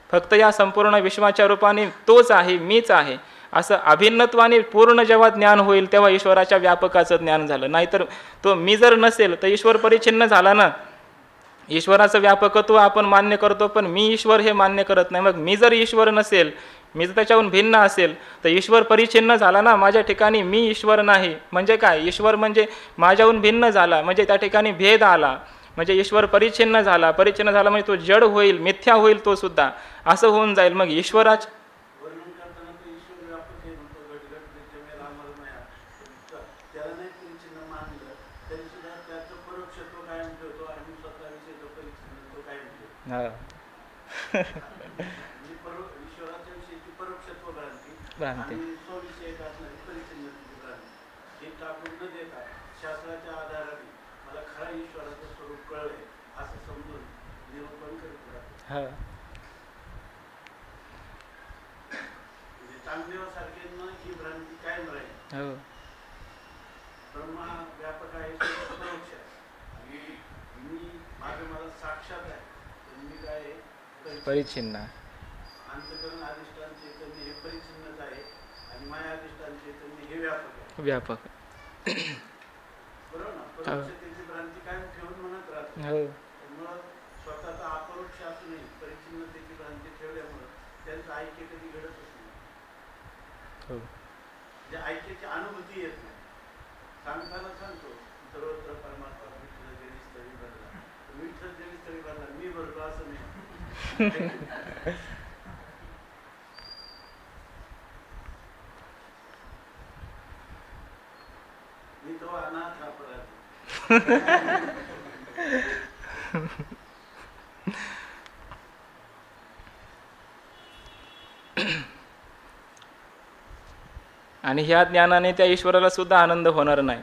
फक्त या संपूर्ण विश्वाच्या रूपाने तोच आहे, मीच आहे असं अभिन्नत्वाने पूर्ण जेव्हा ज्ञान होईल तेव्हा ईश्वराच्या व्यापकाचं ज्ञान झालं. नाहीतर तो मी जर नसेल तर ईश्वर परिच्छिन्न झाला ना. ईश्वराचं व्यापकत्व आपण मान्य करतो, पण मी ईश्वर हे मान्य करत नाही. मग मी जर ईश्वर नसेल, मी जर त्याच्याहून भिन्न असेल तर ईश्वर परिच्छिन्न झाला ना. माझ्या ठिकाणी मी ईश्वर नाही म्हणजे काय? ईश्वर म्हणजे माझ्याहून भिन्न झाला, म्हणजे त्या ठिकाणी भेद आला, म्हणजे ईश्वर परिच्छिन्न झाला. परिच्छिन्न झाला म्हणजे तो जड होईल, मिथ्या होईल तो सुद्धा, असं होऊन जाईल. मग ईश्वराच्या भ्रांती शास्त्राच्या आधाराने मला खरा ईश्वराचं स्वरूप कळलंय असं समजून निरूपण करीत राहतो. चांगदेवासारख्यांना ही भ्रांती कायम राहील. ब्रह्मा व्यापक आहे, परोक्ष आणि मी माझं मला साक्षात आहे, तर मी काय परिच्छिन्न. अंतकरण अधिष्ठान चैतन्य हे परिच्छिन्नच आहे आणि माया अधिष्ठान चैतन्य हे व्यापक आहे. व्यापक बरोबर ना. परोक्षतेची भ्रांती कायम ठेवून म्हणत राहतो. त्यामुळं स्वतःचा अपरोक्ष असूनही परिच्छिन्नतेची भ्रांती ठेवल्यामुळं त्यांचं ऐक्य कधी घडतच नाही. म्हणजे ऐक्याची अनुभूती येत नाही. सांगताना सांगतो सर्वत्र परमात्मा विठ्ठल जरी स्थळी भरला, विठ्ठल जरी स्थळी भरला, मी भरतो असं नाही. मी तो अनाथ अपराधी. आणि ह्या ज्ञानाने त्या ईश्वराला सुद्धा आनंद होणार नाही.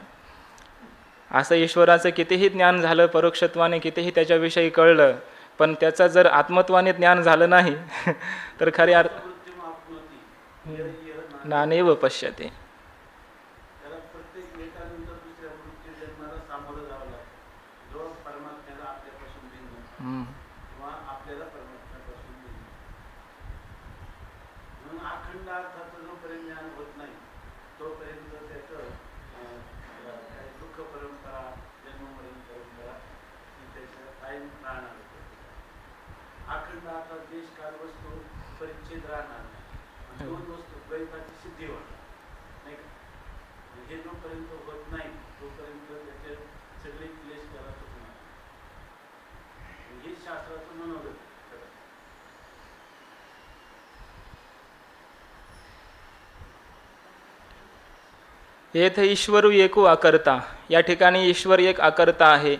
असं ईश्वराचं कितीही ज्ञान झालं, परोक्षत्वाने कितीही त्याच्याविषयी कळलं, पण त्याचं जर आत्मत्वाने ज्ञान झालं नाही तर खरे अर्थ नानेव पश्यते. त्याला प्रत्येक एकानंतर दुसऱ्या मृत्यू जन्माला सामोरं जावं लागतं. जो परमात्म्याला आपल्यापासून भिन्न किंवा आपल्याला परमात्म्यापासून भिन्न. म्हणून अखंड अर्थाचं जोपर्यंत ज्ञान होत नाही तोपर्यंत त्याचं दुःख परंपरा, जन्ममरण परंपरा ही त्याच्या कायम राहणार. अखंड अर्थात देश काल वस्तू परिच्छेद राहणार नाही. दोन वस्तू द्वैताची सिद्धी होणार नाही का. हे जोपर्यंत होत नाही तोपर्यंत त्याचे सगळे क्लेश त्याला सुटणार. हे शास्त्राचं मनोगत. येथे ईश्वरू एकू अकर्ता, या ठिकाणी ईश्वर एक अकर्ता आहे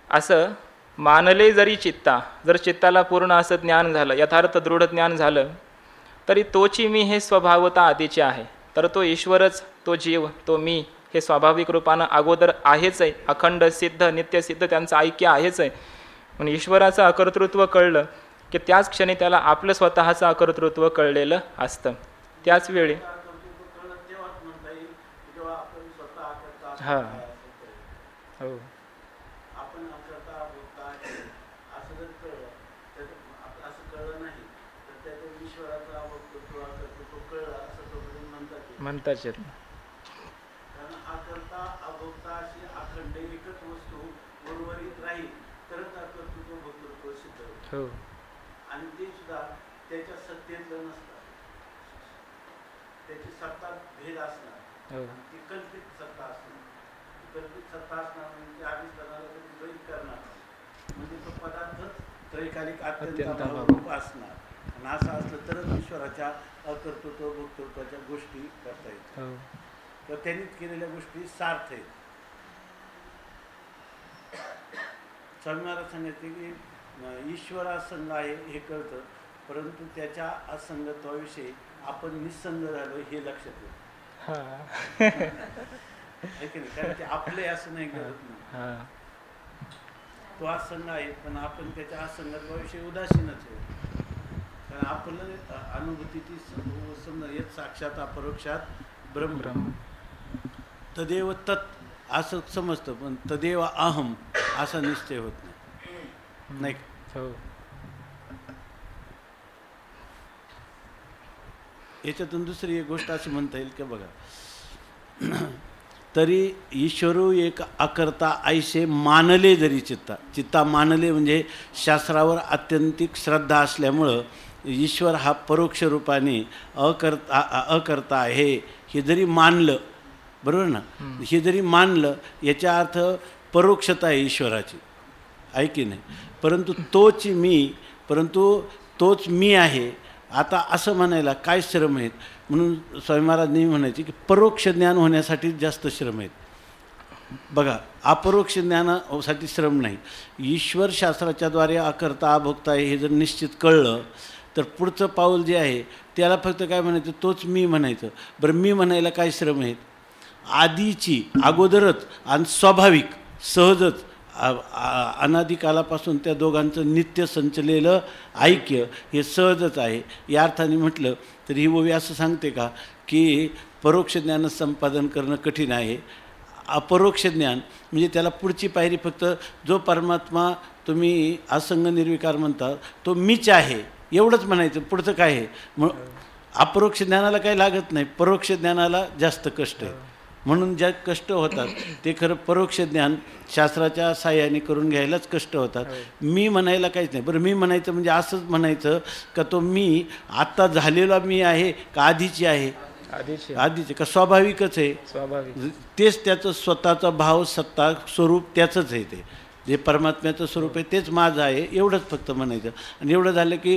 असं मानले जरी चित्ता, जर चित्ताला पूर्ण असं ज्ञान झालं, यथार्थ दृढ ज्ञान झालं, तरी तोची मी हे स्वभावता आधीचे आहे. तर तो ईश्वरच, तो जीव, तो मी हे स्वाभाविक रूपानं अगोदर आहेच आहे. अखंड सिद्ध नित्यसिद्ध त्यांचं ऐक्य आहेच आहे. म्हणून ईश्वराचं अकर्तृत्व कळलं की त्याच क्षणी त्याला आपलं स्वतःचं अकर्तृत्व कळलेलं असतं. त्याच वेळी हां हो आपण अकर्ता भोक्ता असं जर कळलं तर असं कळलं नाही तर त्याच्या ईश्वराचा भोक्तृत्व अकर्तृत्व कळलं असं तोपर्यंत म्हणताच येत. कारण अकर्ता अभोक्ता अशी अखंड एकच वस्तू उर्वरित राहील तरच अकर्तृत्व भोक्तृत्व सिद्ध होईल. हो आणि ते सुद्धा त्याच्या सत्तेतलं नसतं. त्याची सत्ता भेद असणार, ती कल्पित सत्ता असणार. कल्पित सत्ता असणार म्हणजे आधीच करणारा कधी द्वैत करणार म्हणजे तो पदार्थच त्रैकालिक अत्यंत असणार आणि असं असलं तरच ईश्वराच्या अकर्तृत्व भोक्तृत्वाच्या गोष्टी करता येतात. तर त्यांनी केलेल्या गोष्टी सार्थ आहेत. स्वामी महाराज सांगितले की ईश्वरासंग आहे हे कळतं, परंतु त्याच्या असंगत्वाविषयी आपण निसंग झालो हे लक्षात येतं. की नाही, कारण ते आपले असं नाही करत नाही. तो असंग आहे पण आपण त्याच्या असंगत्वाविषयी उदासीनच आहे. कारण आपलं अनुभूती ती समजा येत साक्षात अपरोक्षात ब्रह्म तदेव तत् असं समजतं, पण तदेव अहम असा निश्चय होत नाही. याच्यातून दुसरी एक गोष्ट अशी म्हणता येईल की बघा, तरी ईश्वरू एक अकर्ता ऐसे मानले जरी चित्ता मानले म्हणजे शास्त्रावर अत्यंतिक श्रद्धा असल्यामुळं ईश्वर हा परोक्ष रूपाने अकर्ता आहे हे जरी मानलं, बरोबर ना, हे जरी मानलं याचा अर्थ परोक्षता आहे ईश्वराची, आहे की नाही. परंतु तोच मी आहे. आता असं म्हणायला काय श्रम आहेत, म्हणून स्वामी महाराज नेहमी म्हणायचे की परोक्ष ज्ञान होण्यासाठी जास्त श्रम आहेत. बघा, अपरोक्ष ज्ञानासाठी श्रम नाही. ईश्वर शास्त्राच्याद्वारे अकर्ता अभोक्ता आहे हे जर निश्चित कळलं तर पुढचं पाऊल जे आहे त्याला फक्त काय म्हणायचं, तोच मी म्हणायचं. बरं, मी म्हणायला काय श्रम आहेत, आधीची अगोदरच आणि स्वाभाविक सहजच अनादिकालापासून त्या दोघांचं नित्य संचलेलं ऐक्य हे सहजच आहे. या अर्थाने म्हटलं तर ही ओवी असं सांगते का की परोक्ष ज्ञान संपादन करणं कठीण आहे. अपरोक्ष ज्ञान म्हणजे त्याला पुढची पायरी फक्त जो परमात्मा तुम्ही असंग निर्विकार म्हणता तो मीच आहे एवढंच म्हणायचं, पुढचं काय आहे. मग अपरोक्ष ज्ञानाला काही लागत नाही, परोक्ष ज्ञानाला जास्त कष्ट आहे. म्हणून ज्या कष्ट होतात ते खरं परोक्ष ज्ञान शास्त्राच्या साह्याने करून घ्यायलाच कष्ट होतात. मी म्हणायला काहीच नाही. बरं, मी म्हणायचं म्हणजे असंच म्हणायचं का तो मी आत्ता झालेला मी आहे का आधीची आहे, आधीचे का स्वाभाविकच आहे, स्वाभाविक तेच त्याचं स्वतःचा भाव सत्ता स्वरूप त्याचंच आहे. ते जे परमात्म्याचं स्वरूप आहे तेच माझं आहे एवढंच फक्त म्हणायचं. आणि एवढं झालं की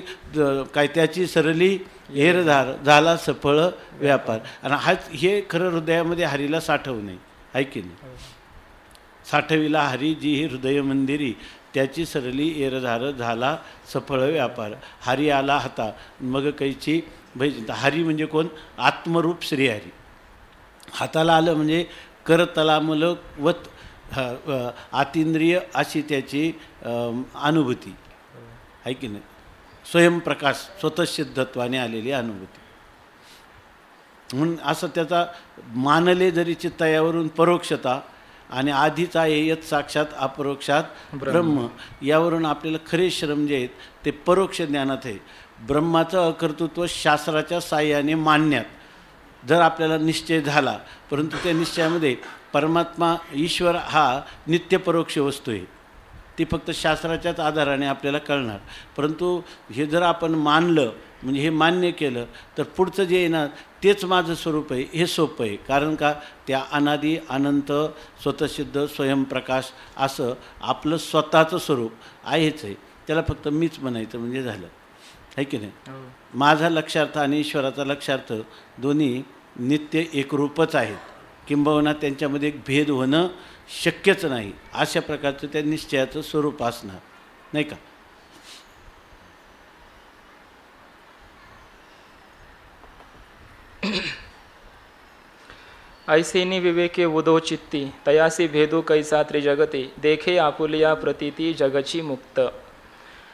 काय त्याची सरली हेरधार झाला सफळ व्यापार. आणि हे खरं हृदयामध्ये हरीला साठवणे आहे की नाही. साठविला हरी जी ही हृदय मंदिरी त्याची सरली एरधार झाला सफळ व्यापार. हरी आला हाता मग कैची भैचिंता. हरी म्हणजे कोण, आत्मरूप श्रीहरी. हाताला आलं म्हणजे करतलामलक वत आतिंद्रिय अशी त्याची अनुभूती आहे की नाही. स्वयंप्रकाश स्वतःसिद्धत्वाने आलेली अनुभूती. म्हणून असं त्याचा मानले जरी चित्तायावरून परोक्षता आणि आधीचा येत साक्षात अपरोक्षात ब्रह्म यावरून आपल्याला खरे श्रम जे आहेत ते परोक्ष ज्ञानात आहे. ब्रह्माचं अकर्तृत्व शास्त्राच्या साह्याने मानण्यात जर आपल्याला निश्चय झाला, परंतु त्या निश्चयामध्ये परमात्मा ईश्वर हा नित्यपरोक्ष वस्तू आहे, ती फक्त शास्त्राच्याच आधाराने आपल्याला कळणार. परंतु हे जर आपण मानलं म्हणजे हे मान्य केलं तर पुढचं जे येणार तेच माझं स्वरूप आहे हे सोपं आहे. कारण का, त्या अनादी अनंत स्वतःसिद्ध स्वयंप्रकाश असं आपलं स्वतःचं स्वरूप आहेच आहे. त्याला फक्त मीच म्हणायचं म्हणजे झालं, आहे की नाही. माझा लक्षार्थ आणि ईश्वराचा लक्षार्थ दोन्ही नित्य एकरूपच आहेत. किंबहुना त्यांच्यामध्ये एक भेद होणं शक्यच नाही. अशा प्रकारचं त्या निश्चयाचं स्वरूप असणार, नाही का. ऐसेनी विवेके उदो चित्ती तयासी भेदू कैसा त्रिजगते देखे आपुलिया प्रतीती जगची मुक्त.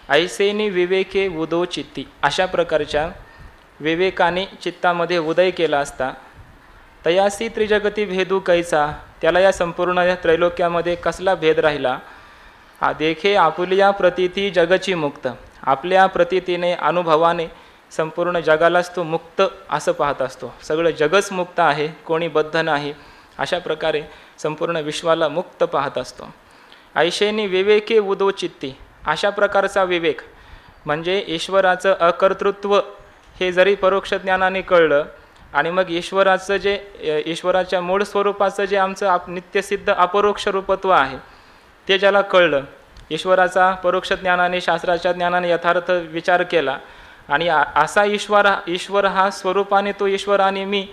ऐसेनी विवेके उदो चित्ती, अशा प्रकारच्या विवेकाने चित्तामध्ये उदय केला असता तयासी त्रिजगती भेदू कैसा, त्याला या संपूर्ण या त्रैलोक्यामध्ये कसला भेद राहिला. हा देखे आपुलिया प्रतीती जगची मुक्त, आपल्या प्रतीतीने अनुभवाने संपूर्ण जगालाच तो मुक्त असं पाहत असतो. सगळं जगच मुक्त आहे, कोणी बद्ध नाही, अशा प्रकारे संपूर्ण विश्वाला मुक्त पाहत असतो. ऐशेनी विवेके उदो चित्ती, अशा प्रकारचा विवेक म्हणजे ईश्वराचं अकर्तृत्व हे जरी परोक्ष ज्ञानाने कळलं आणि मग ईश्वराचं जे ईश्वराच्या मूळ स्वरूपाचं जे आमचं नित्यसिद्ध अपरोक्ष रूपत्व आहे ते ज्याला कळलं, ईश्वराचा परोक्ष ज्ञानाने शास्त्राच्या ज्ञानाने यथार्थ विचार केला आणि असा ईश्वर हा स्वरूपाने तो ईश्वर आणि मी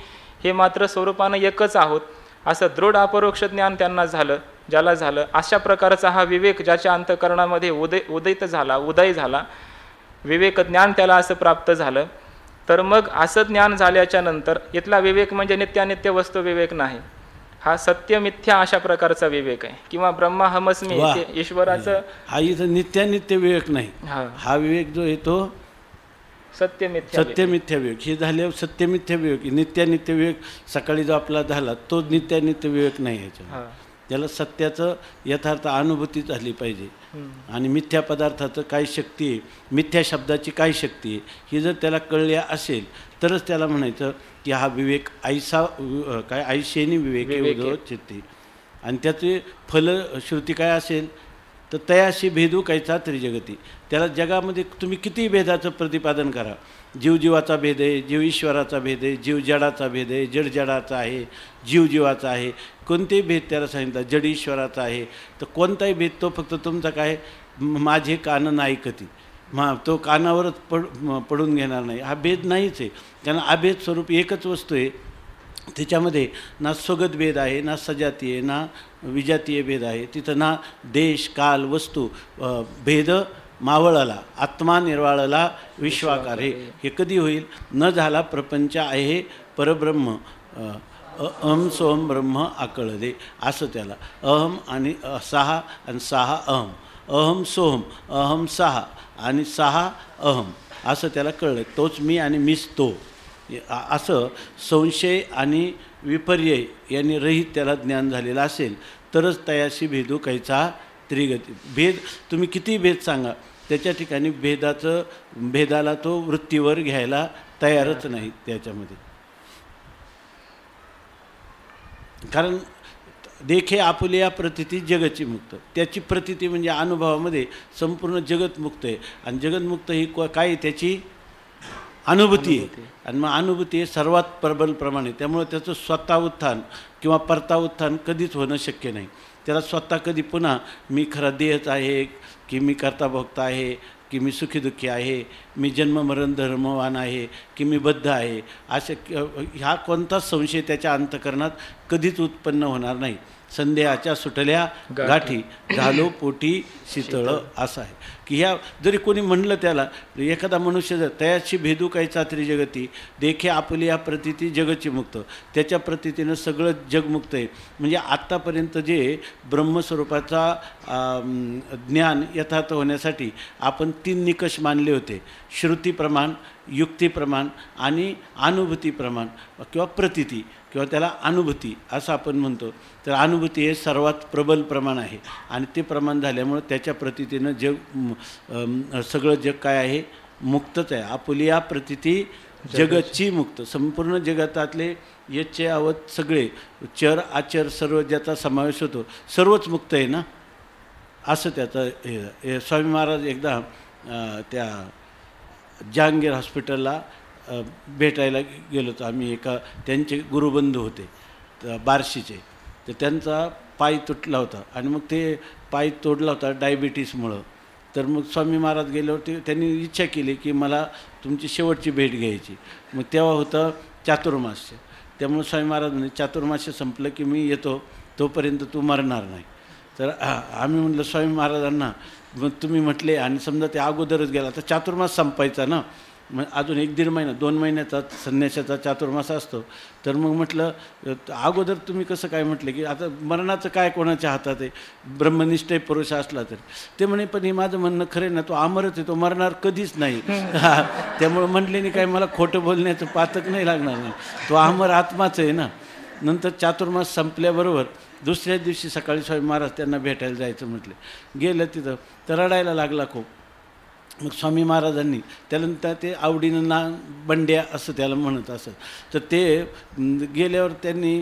हे मात्र स्वरूपानं एकच आहोत असं दृढ अपरोक्ष ज्ञान त्यांना झालं, ज्याला झालं. अशा प्रकारचा हा विवेक ज्याच्या अंतःकरणामध्ये उदय झाला, विवेक ज्ञान त्याला असं प्राप्त झालं. तर मग असं ज्ञान झाल्याच्या नंतर इथला विवेक म्हणजे नित्यानित्य वस्तू विवेक नाही, हा सत्य मिथ्या अशा प्रकारचा विवेक आहे. किंवा ब्रह्माहमस्मी ते ईश्वराचं, हा इथं नित्यानित्य विवेक नाही, हा विवेक जो आहे तो सत्यमिथ्या विवेक. हे झाले सत्यमिथ्या विवेक. नित्यानित्य विवेक सकाळी जो आपला झाला तो नित्यानित्य विवेक नाही. याच्या त्याला सत्याचं यथार्थ अनुभूती झाली पाहिजे. आणि मिथ्या पदार्थाचं काय शक्ती आहे, मिथ्या शब्दाची काय शक्ती आहे, ही जर त्याला कळली असेल तरच त्याला म्हणायचं की हा विवेक आयशेनी विवेक चित्ती. आणि त्याचे फलश्रुती काय असेल तर तयाशी भेदू कायचा त्रिजगती. त्याला जगामध्ये तुम्ही किती भेदाचं प्रतिपादन करा, जीवजीवाचा भेद आहे, जीव ईश्वराचा भेद आहे, जीव जडाचा भेद आहे, जड जडाचा आहे, जीव जीवाचा आहे, कोणतेही भेद त्याला सांगितलं, जड ईश्वराचा आहे. तर कोणताही भेद तो फक्त तुमचा काय, माझे कान ऐकती, तो कानावरच पडून घेणार नाही, हा भेद नाहीच आहे. त्यांना अभेद स्वरूप एकच वस्तू आहे. त्याच्यामध्ये ना स्वगत भेद आहे, ना सजातीय, ना विजातीय भेद आहे. तिथं ना देश काल वस्तू भेद मावळला, आत्मा निर्वाळला विश्वाकार. हे कधी होईल? न झाला प्रपंच आहे परब्रह्म, अहम सोहम ब्रह्म आकळले असं त्याला. अहम आणि सहा आणि सहा अहम, अहम सोहम, अहम सहा आणि सहा अहम असं त्याला कळलं. तोच मी आणि मीच तो, असं संशय आणि विपर्यय यांनी रहित त्याला ज्ञान झालेलं असेल तरच तयाशी भेदू कायचा त्रिगती. भेद तुम्ही किती भेद सांगा, त्याच्या ठिकाणी भेदाला तो वृत्तीवर घ्यायला तयारच नाही त्याच्यामध्ये. कारण देखे आपुल्या प्रतिती जगची मुक्त. त्याची प्रतिती म्हणजे अनुभवामध्ये संपूर्ण जगत मुक्त आहे. आणि जगतमुक्त ही काय, त्याची अनुभूती आहे. आणि मग अनुभूती हे सर्वात प्रबल प्रमाणे. त्यामुळे त्याचं स्वतः उत्थान किंवा परता उत्थान कधीच होणं शक्य नाही. त्याला स्वतः कधी पुन्हा मी खरा देहच आहे, की मी कर्ता भोक्ता आहे, की मी सुखीदुःखी आहे, मी जन्ममरण धर्मवान आहे, की मी बद्ध आहे, ह्या कोणताच संशय त्याच्या अंतःकरणात कधीच उत्पन्न होणार नाही. संदेहाच्या सुटल्या गाठी झालो पोटी शीतळ असं आहे. की ह्या जरी कोणी म्हणलं त्याला, एखादा मनुष्य जर तयाची भेदू काय चात्री जगती देखे आपली या प्रतिती जगची मुक्त, त्याच्या प्रतितीनं सगळं जग मुक्त आहे. म्हणजे आत्तापर्यंत जे ब्रह्मस्वरूपाचा ज्ञान यथार्थ होण्यासाठी आपण 3 निकष मानले होते, श्रुतीप्रमाण, युक्तीप्रमाण आणि अनुभूतीप्रमाण किंवा प्रतिती किंवा त्याला अनुभूती असं आपण म्हणतो. तर अनुभूती हे सर्वात प्रबल प्रमाण आहे. आणि ते प्रमाण झाल्यामुळं त्याच्या प्रतितीनं सगळं जग काय आहे, मुक्तच आहे. आपुली या प्रतिती जगतची मुक्त. संपूर्ण जगतातले यच्चे आवत सगळे चर आचर सर्व ज्याचा समावेश होतो सर्वच मुक्त आहे ना, असं त्याचं. स्वामी महाराज एकदा त्या जहांगीर हॉस्पिटलला भेटायला गेलो होतो आम्ही. एका त्यांचे गुरुबंधू होते बार्शीचे, तर त्यांचा पाय तुटला होता आणि मग ते पाय तोडला होता डायबिटीसमुळं. तर मग स्वामी महाराज गेल्यावरती त्यांनी इच्छा केली की मला तुमची शेवटची भेट घ्यायची. मग तेव्हा होतं चातुर्मास्य. त्यामुळे स्वामी महाराज म्हणे चातुर्मास्य संपलं की मी येतो, तोपर्यंत तू मरणार नाही. तर आम्ही म्हटलं स्वामी महाराजांना, मग तुम्ही म्हटले आणि समजा ते अगोदरच गेला तर चातुर्मास संपायचा ना, मग अजून 1-1.5 महिना 2 महिन्याचा संन्यासाचा चातुर्मास असतो. तर मग म्हटलं अगोदर तुम्ही कसं काय म्हटलं की आता मरणाचं काय कोणाच्या हातात आहे, ब्रह्मनिष्ठ पुरुष असला तर. ते म्हणे पण हे माझं म्हणणं खरं आहे ना, तो अमरच आहे, तो मरणार कधीच नाही. त्यामुळं म्हटले नाही काय मला खोटं बोलण्याचं पातक नाही लागणार नाही, तो अमर आत्माच आहे ना. नंतर चातुर्मास संपल्याबरोबर दुसऱ्याच दिवशी सकाळी स्वामी महाराज त्यांना भेटायला जायचं म्हटले. गेलं तिथं तर रडायला लागला खूप. मग स्वामी महाराजांनी त्यानंतर ते आवडीनं ना बंड्या असं त्याला म्हणत असत. तर ते गेल्यावर त्यांनी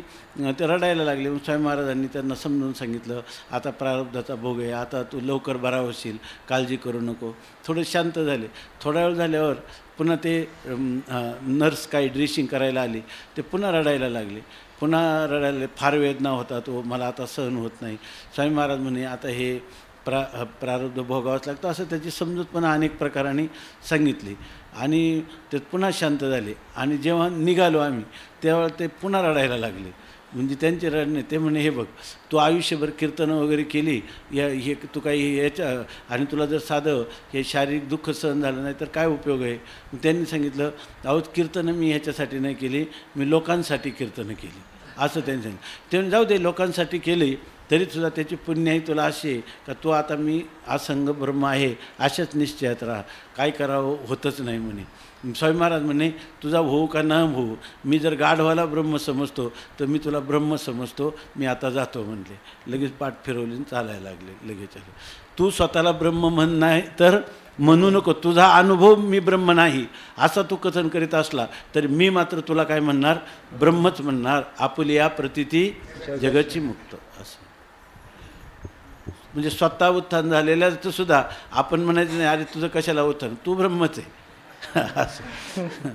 ते रडायला लागले. मग स्वामी महाराजांनी त्यांना समजून सांगितलं आता प्रारब्धाचा भोग आहे, आता तू लवकर बरा होशील, काळजी करू नको. थोडे शांत झाले. थोडा वेळ झाल्यावर पुन्हा ते नर्स काही ड्रेसिंग करायला आली, ते पुन्हा रडायला लागले. पुन्हा रडायला, फार वेदना होता तो, मला आता सहन होत नाही. स्वामी महाराज म्हणे आता हे प्रारब्ध भोगावंच लागतं असं त्याची समजूतपणा अनेक प्रकाराने सांगितली. आणि ते पुन्हा शांत झाले. आणि जेव्हा निघालो आम्ही तेव्हा ते पुन्हा रडायला लागले. म्हणजे त्यांचे रडणे, ते म्हणे हे बघ तू आयुष्यभर कीर्तनं वगैरे केली, हे तू काही याच्या, आणि तुला जर साधं हे शारीरिक दुःख सहन झालं नाही तर काय उपयोग आहे. त्यांनी सांगितलं अहो कीर्तनं मी ह्याच्यासाठी नाही केली, मी लोकांसाठी कीर्तनं केली असं त्यांनी सांगितलं. ते जाऊ दे, लोकांसाठी केली तरीसुद्धा त्याची पुण्याई तुला अशी आहे का तू आता मी असंग ब्रह्म आहे अशाच निश्चयात राहा, काय करावं होतच नाही म्हणे. स्वामी महाराज म्हणे तुझा होऊ का न होऊ, मी जर गाढवाला ब्रह्म समजतो तर मी तुला ब्रह्म समजतो, मी आता जातो म्हणले. लगेच पाठ फिरवली आणि चालायला लागले लगेच. तू स्वतःला ब्रह्म म्हण नाही तर म्हणू नको, तुझा अनुभव मी ब्रह्म नाही असा तू कथन करीत असला तर मी मात्र तुला काय म्हणणार, ब्रह्मच म्हणणार. आपुली या प्रतिती जगाची मुक्त असं. म्हणजे स्वतः उत्थान झालेल्याचं सुद्धा आपण म्हणायचं नाही अरे तुझं कशाला उत्थान, तू ब्रह्मच आहे असं.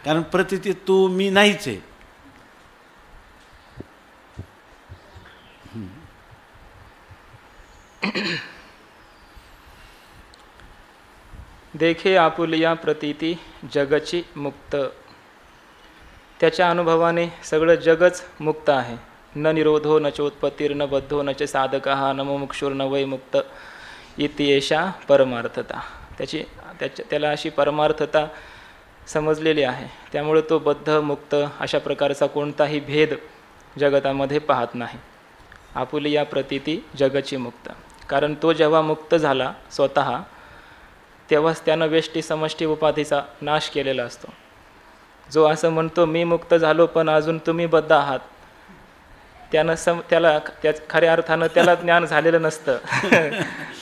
कारण प्रतिती तू मी नाहीच आहे. देखे आपुलिया प्रतीती जगची मुक्त. त्याच्या अनुभवाने सगळं जगच मुक्त आहे. न निरोधो न चोत्पत्तीर न बद्धो न च साधकः न मुमुक्षुर न वै मुक्त इति एषा परमार्थता. त्याला अशी परमार्थता समजलेली आहे. त्यामुळे तो बद्ध मुक्त अशा प्रकारचा कोणताही भेद जगतामध्ये पाहत नाही. आपुलिया प्रतीती जगची मुक्त. कारण तो जेव्हा मुक्त झाला स्वतः तेव्हाच त्यानं वेष्टी समष्टी उपाधीचा नाश केलेला असतो. जो असं म्हणतो मी मुक्त झालो पण अजून तुम्ही बद्ध आहात, त्याला खऱ्या अर्थानं त्याला ज्ञान झालेलं नसतं.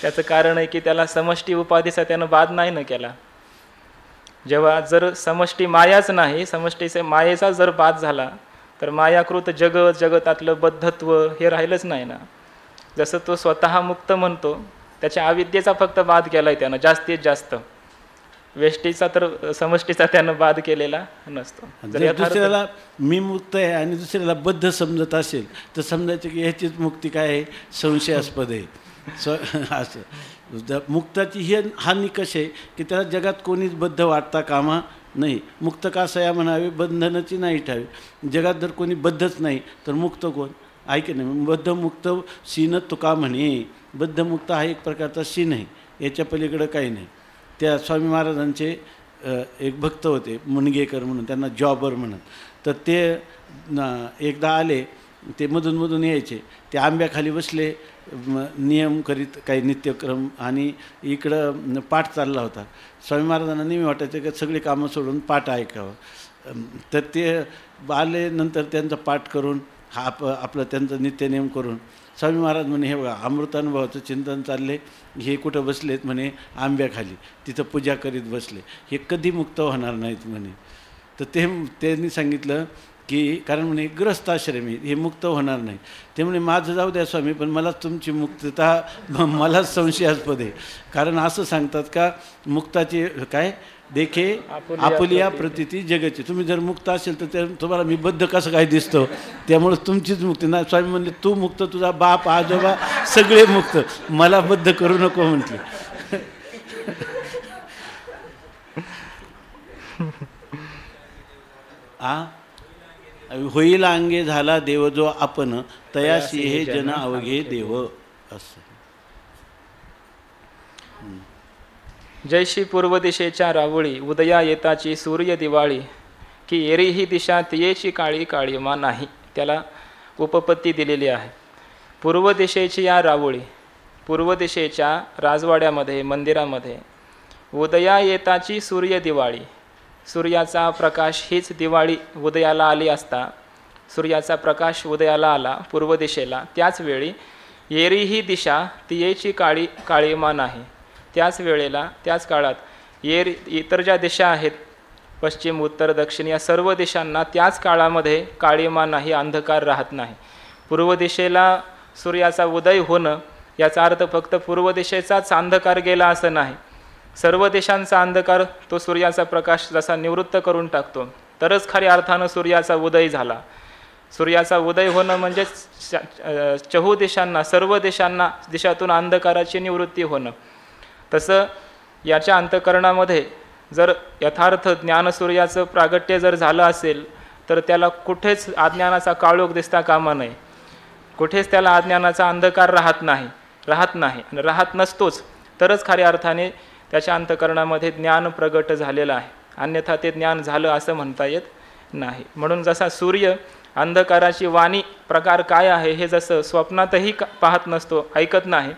त्याचं कारण आहे की त्याला समष्टी उपाधीचा त्यानं बाध नाही न केला. जेव्हा जर समष्टी मायाच नाही, समष्टीचे मायेचा जर बाध झाला तर मायाकृत जगतातलं बद्धत्व हे राहिलंच नाही ना. जसं तो स्वतः मुक्त म्हणतो, त्याच्या अविद्येचा फक्त बाध केला आहे त्यानं जास्तीत जास्त, वेष्टीचा तर समष्टीचा त्यानं बाध केलेला नसतो. जर दुसऱ्याला मी मुक्त आहे आणि दुसऱ्याला बद्ध समजत असेल तर समजायचं की ह्याचीच मुक्ती काय आहे, संशयास्पद आहे असं. मुक्ताची ही हा निकष आहे की त्याला जगात कोणीच बद्ध वाटता कामा नाही. मुक्त का सया म्हणावे, बंधनाची नाही ठावी. जगात जर कोणी बद्धच नाही तर मुक्त कोण आहे की नाही. बद्ध मुक्त सीन तुका म्हणे. बद्धमुक्त हा एक प्रकारचा सीन आहे, याच्या पलीकडं काही नाही. त्या स्वामी महाराजांचे एक भक्त होते मुनगेकर म्हणून, त्यांना जॉबर म्हणत. तर ते एकदा आले, ते मधून यायचे, ते आंब्याखाली बसले नियम करीत काही नित्यक्रम, आणि इकडं पाठ चालला होता. स्वामी महाराजांना नेहमी वाटायचं की सगळी कामं सोडून पाठ ऐकावं. तर ते आले, नंतर त्यांचा पाठ करून आपलं त्यांचं नित्यनियम करून स्वामी महाराज म्हणे हे बघा अमृतानुभवाचं चिंतन चालले, हे कुठं बसलेत म्हणे आंब्याखाली, तिथं पूजा करीत बसले, हे कधी मुक्त होणार नाहीत म्हणे. तर त्यांनी सांगितलं की कारण म्हणे ग्रस्ताश्रमी हे मुक्त होणार नाही. ते म्हणे माझं जाऊ द्या स्वामी, पण मला तुमची मुक्तता मलाच संशयास्पद आहे. कारण असं सांगतात का मुक्ताची काय देखे आपुलिया प्रतिती जगाची. तुम्ही जर मुक्त असेल तर तुम्हाला मी बद्ध कसं काय दिसतो, त्यामुळे तुमचीच मुक्ती ना. स्वामी म्हणले तू मुक्त, तुझा बाप आजोबा सगळे मुक्त, मला बद्ध करू नको म्हटले. होईल अंगे झाला देव जो आपण, तयासी हे जन अवघे देव असं. जैशी पूर्व दिशेच्या रावळी उदया येताची सूर्य दिवाळी, की एरी ही दिशा तियेची काळी काळीमा नाही. त्याला उपपत्ती दिलेली आहे. पूर्व दिशेची या रावळी, पूर्व दिशेच्या राजवाड्यामध्ये मंदिरामध्ये उदया येताची सूर्य दिवाळी, सूर्याचा प्रकाश हीच दिवाळी उदयाला आली असता, सूर्याचा प्रकाश उदयाला आला पूर्व दिशेला, त्याच वेळी येरी ही दिशा तियेची काळी काळीमा नाही. त्याच वेळेला त्याच काळात इतर ज्या दिशा आहेत पश्चिम उत्तर दक्षिण या सर्व दिशांना त्याच काळामध्ये काळीमा नाही, अंधकार राहत नाही. पूर्व दिशेला सूर्याचा उदय होणं याचा अर्थ फक्त पूर्व दिशेचाच अंधकार गेला असं नाही. सर्व दिशांचा अंधकार तो सूर्याचा प्रकाश जसा निवृत्त करून टाकतो तरच खऱ्या अर्थानं सूर्याचा उदय झाला. सूर्याचा उदय होणं म्हणजे चहू दिशांना, सर्व दिशातून अंधकाराची निवृत्ती होणं. तसं याच्या अंतःकरणामध्ये जर यथार्थ ज्ञानसूर्याचं प्रागट्य जर झालं असेल तर त्याला कुठेच अज्ञानाचा काळोख दिसता कामा नये, कुठेच त्याला अज्ञानाचा अंधकार राहत नाही आणि राहत नसतोच, तरच खऱ्या अर्थाने त्याच्या अंतःकरणामध्ये ज्ञान प्रगट झालेलं आहे. अन्यथा ते ज्ञान झालं असं म्हणता येत नाही. म्हणून जसा सूर्य अंधकाराची वाणी प्रकार काय आहे हे जसं स्वप्नातही पाहत नसतो, ऐकत नाही,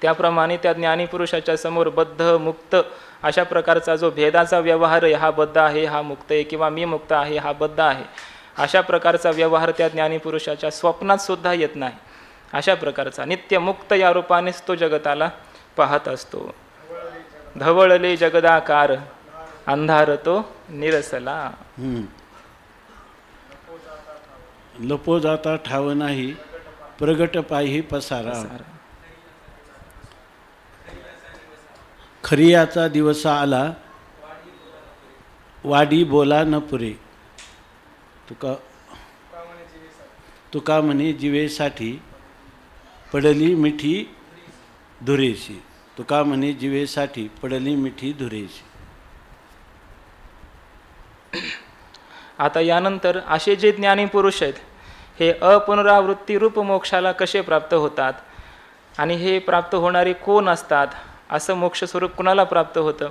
त्याप्रमाणे त्या ज्ञानीपुरुषाच्या समोर बद्ध मुक्त अशा प्रकारचा जो भेदाचा व्यवहार आहे, हा बद्ध आहे, हा मुक्त आहे, किंवा मी मुक्त आहे, हा बद्ध आहे, अशा प्रकारचा व्यवहार त्या ज्ञानीपुरुषाच्या स्वप्नात सुद्धा येत नाही. अशा प्रकारचा नित्य मुक्त या रूपानेच तो जगताला पाहत असतो. धवळले जगदाकार अंधार तो निरसला. लपो जाता ठाव नाही प्रगट पायी पसारा. खरियाचा दिवस आला वाडी बोला न पुरे. तुका म्हणे जिवेसाठी पडली मिठी धुरेशी. तुका म्हणे जिवेसाठी पडली मिठी धुरेशी. आता यानंतर असे जे ज्ञानी पुरुष आहेत हे अपुनरावृत्ती रूप मोक्षाला कसे प्राप्त होतात आणि हे प्राप्त होणारे कोण असतात, असं मोक्ष स्वरूप कुणाला प्राप्त होतं,